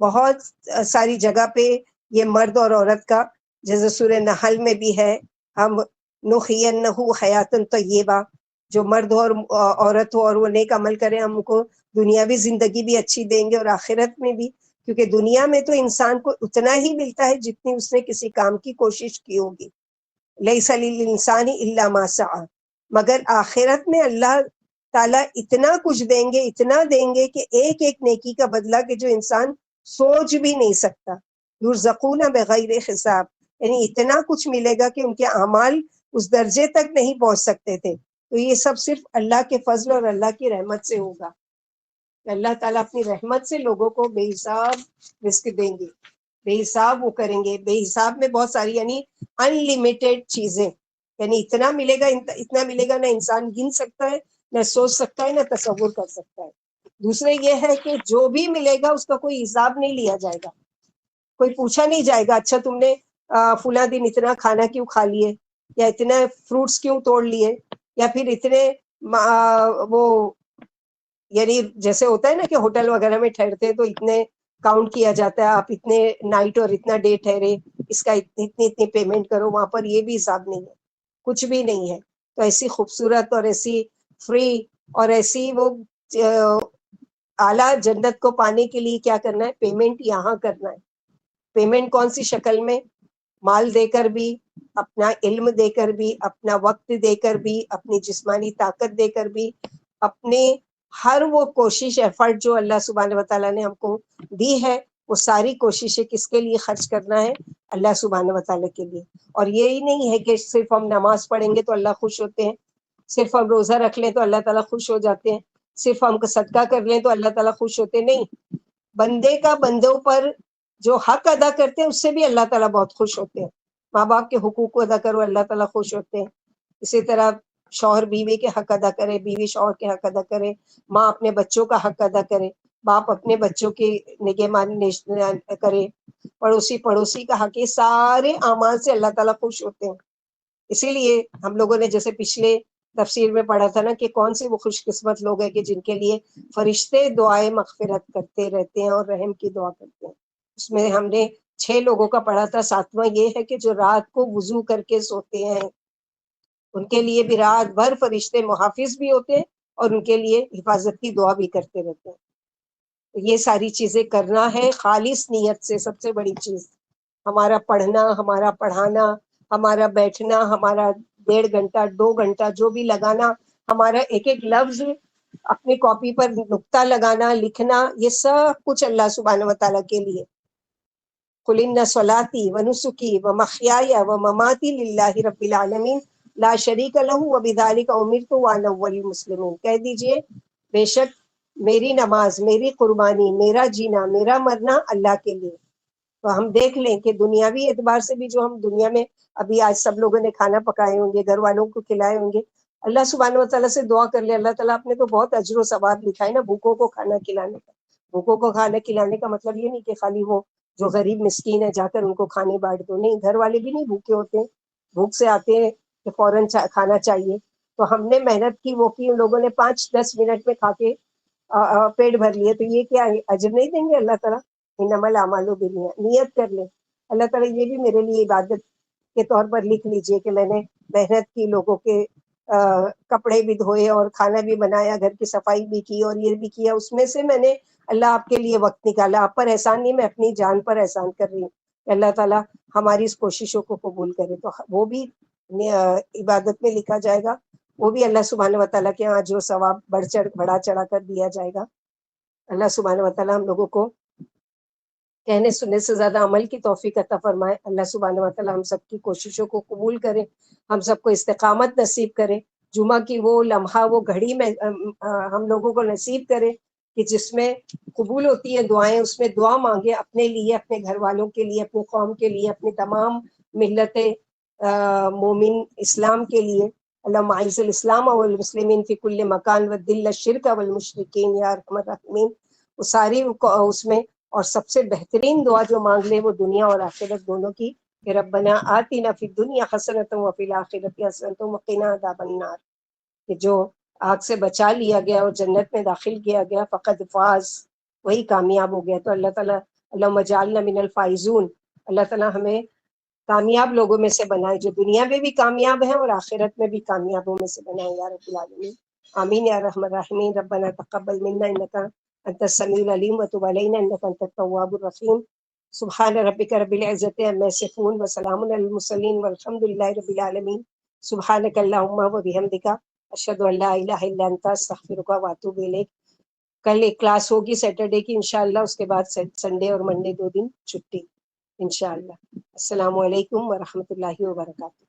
بہت ساری جگہ پہ یہ مرد اور عورت کا، جیسے سورہ نحل میں بھی ہے، ہم نحینہ حیاتن طیبہ، جو مرد ہو اور عورت ہو اور وہ نیک عمل کریں، ہم کو دنیاوی زندگی بھی اچھی دیں گے اور آخرت میں بھی، کیونکہ دنیا میں تو انسان کو اتنا ہی ملتا ہے جتنی اس نے کسی کام کی کوشش کی ہوگی. لیس للانسان الا ما سعی، مگر آخرت میں اللہ تعالیٰ اتنا کچھ دیں گے، اتنا دیں گے کہ ایک ایک نیکی کا بدلہ کہ جو انسان سوچ بھی نہیں سکتا. یرزقون بغیر حساب، یعنی اتنا کچھ ملے گا کہ ان کے اعمال اس درجے تک نہیں پہنچ سکتے تھے. تو یہ سب صرف اللہ کے فضل اور اللہ کی رحمت سے ہوگا. اللہ تعالیٰ اپنی رحمت سے لوگوں کو بے حساب رزق دیں گے، بے حساب وہ کریں گے. بے حساب میں بہت ساری، یعنی ان لمیٹیڈ چیزیں، یعنی اتنا ملے گا، اتنا ملے گا، نہ انسان گن سکتا ہے، نہ سوچ سکتا ہے، نہ تصور کر سکتا ہے. دوسرے یہ ہے کہ جو بھی ملے گا اس کا کوئی حساب نہیں لیا جائے گا، کوئی پوچھا نہیں جائے گا اچھا تم نے فلاں دن اتنا کھانا کیوں کھا لیے، یا اتنے فروٹس کیوں توڑ لیے، یا پھر اتنے وہ، یعنی جیسے ہوتا ہے نا کہ ہوٹل وغیرہ میں ٹھہرتے ہیں تو اتنے کاؤنٹ کیا جاتا ہے، آپ اتنے نائٹ اور اتنا ڈے ٹھہرے، اس کا اتنی پیمنٹ کرو. وہاں پر یہ بھی حساب نہیں ہے، کچھ بھی نہیں ہے. تو ایسی خوبصورت اور ایسی فری اور ایسی وہ اعلیٰ جنت کو پانے کے لیے کیا کرنا ہے؟ پیمنٹ یہاں کرنا ہے. پیمنٹ کون سی شکل میں؟ مال دے کر بھی، اپنا علم دے کر بھی، اپنا وقت دے کر بھی، اپنی جسمانی طاقت دے کر بھی، اپنے ہر وہ کوشش ایفرٹ جو اللہ سبحانہ وتعالیٰ نے ہم کو دی ہے، وہ ساری کوششیں کس کے لیے خرچ کرنا ہے؟ اللہ سبحانہ وتعالیٰ کے لیے. اور یہی نہیں ہے کہ صرف ہم نماز پڑھیں گے تو اللہ خوش ہوتے ہیں، صرف ہم روزہ رکھ لیں تو اللہ تعالیٰ خوش ہو جاتے ہیں، صرف ہم صدقہ کر لیں تو اللہ تعالیٰ خوش ہوتے نہیں. بندے کا بندوں پر جو حق ادا کرتے ہیں اس سے بھی اللہ تعالیٰ بہت خوش ہوتے ہیں. ماں باپ کے حقوق کو ادا کرو، اللہ تعالیٰ خوش ہوتے ہیں. اسی طرح شوہر بیوی کے حق ادا کرے، بیوی شوہر کے حق ادا کرے، ماں اپنے بچوں کا حق ادا کرے، باپ اپنے بچوں کی نگہبانی کرے، پڑوسی کا حق، یہ سارے اعمال سے اللہ تعالیٰ خوش ہوتے ہیں. اسی لیے ہم لوگوں نے جیسے پچھلے تفسیر میں پڑھا تھا نا کہ کون سے وہ خوش قسمت لوگ ہیں کہ جن کے لیے فرشتے دعائیں مغفرت کرتے رہتے ہیں اور رحم کی دعا کرتے ہیں. اس میں ہم نے 6 لوگوں کا پڑھا تھا. 7واں یہ ہے کہ جو رات کو وضو کر کے سوتے ہیں، ان کے لیے بھی رات بھر فرشتے محافظ بھی ہوتے ہیں اور ان کے لیے حفاظت کی دعا بھی کرتے رہتے ہیں. یہ ساری چیزیں کرنا ہے خالص نیت سے. سب سے بڑی چیز ہمارا پڑھنا، ہمارا پڑھانا، ہمارا بیٹھنا، ہمارا 1.5 گھنٹہ 2 گھنٹہ جو بھی لگانا، ہمارا ایک ایک لفظ اپنی کاپی پر نقطہ لگانا، لکھنا، یہ سب کچھ اللہ سبحانہ وتعالیٰ کے لیے. قل ان صلاتی ونسکی ومحیای ومماتی للہ رب العالمین لا شریک لہ وبذلک امرت وانا اول المسلمین. کہہ دیجئے بے شک میری نماز، میری قربانی، میرا جینا، میرا مرنا اللہ کے لیے. تو ہم دیکھ لیں کہ دنیاوی اعتبار سے بھی جو ہم دنیا میں ابھی آج سب لوگوں نے کھانا پکائے ہوں گے، گھر والوں کو کھلائے ہوں گے، اللہ سبحانہ وتعالیٰ سے دعا کر لیں. اللہ تعالیٰ آپ نے تو بہت اجر و ثواب لکھا ہے نا بھوکوں کو کھانا کھلانے کا. بھوکوں کو کھانا کھلانے کا مطلب یہ نہیں کہ خالی وہ جو غریب مسکین ہے جا کر ان کو کھانے بانٹ دو، نہیں، گھر والے بھی نہیں بھوکے ہوتے ہیں، بھوک سے آتے ہیں کہ فوراً کھانا چاہیے، تو ہم نے محنت کی، وہ کی، ان لوگوں نے 5-10 منٹ میں کھا کے پیٹ بھر لیے، تو یہ کیا اجر نہیں دیں گے اللہ تعالیٰ؟ انما الاعمال بالنیات، نیت کر لیں اللہ تعالیٰ یہ بھی میرے لیے عبادت کے طور پر لکھ لیجئے کہ میں نے محنت کی، لوگوں کے کپڑے بھی دھوئے اور کھانا بھی بنایا، گھر کی صفائی بھی کی اور یہ بھی کیا، اس میں سے میں نے اللہ آپ کے لیے وقت نکالا۔ آپ پر احسان نہیں، میں اپنی جان پر احسان کر رہی ہوں کہ اللہ تعالیٰ ہماری اس کوششوں کو قبول کرے، تو وہ بھی عبادت میں لکھا جائے گا، وہ بھی اللہ سبحانہ وتعالیٰ کے ہاں جو ثواب بڑھا چڑھا کر دیا جائے گا۔ اللہ سبحانہ وتعالیٰ ہم لوگوں کو کہنے سننے سے زیادہ عمل کی توفیق عطا فرمائے۔ اللہ سبحانہ وتعالیٰ ہم سب کی کوششوں کو قبول کرے، ہم سب کو استقامت نصیب کرے، جمعہ کی وہ لمحہ، وہ گھڑی میں ہم لوگوں کو نصیب کرے کہ جس میں قبول ہوتی ہے دعائیں، اس میں دعا مانگے اپنے لیے، اپنے گھر والوں کے لیے، اپنے قوم کے لیے، اپنی تمام ملت مومن اسلام کے لیے۔ اللہم اعز الاسلام والمسلمین فی کل مکان وذل الشرک والمشرکین یا ارحم الراحمین۔ وہ ساری اس میں، اور سب سے بہترین دعا جو مانگ لے وہ دنیا اور آخرت دونوں کی، کہ ربنا آتنا فی الدنیا حسنۃ وفی الآخرۃ حسنۃ وقنا عذاب النار، کہ جو آگ سے بچا لیا گیا اور جنت میں داخل کیا گیا فقد فاز، وہی کامیاب ہو گیا۔ تو اللہ تعالیٰ اللہم اجعلنا من الفائزون، اللہ تعالیٰ ہمیں کامیاب لوگوں میں سے بنائے، جو دنیا میں بھی کامیاب ہیں اور آخرت میں بھی کامیابوں میں سے بنائے یا رب العالمین، آمین یا رحم الراحمین۔ ربنا تقبل منا انک انت السمیع العلیم وتب علینا انک انت التواب الرحیم۔ سبحان ربک رب العزۃ عما یصفون وسلام علی المرسلین والحمد للہ رب العالمین۔ سبحانک اللہم وبحمدک، اشہد ان لا الہ الا انت، استغفرک واتوب الیک۔ کل ایک کلاس ہوگی سیٹرڈے کی انشاءاللہ، اس کے بعد سنڈے اور منڈے 2 دن چھٹی انشاءاللہ۔ السلام علیکم ورحمۃ اللہ وبرکاتہ۔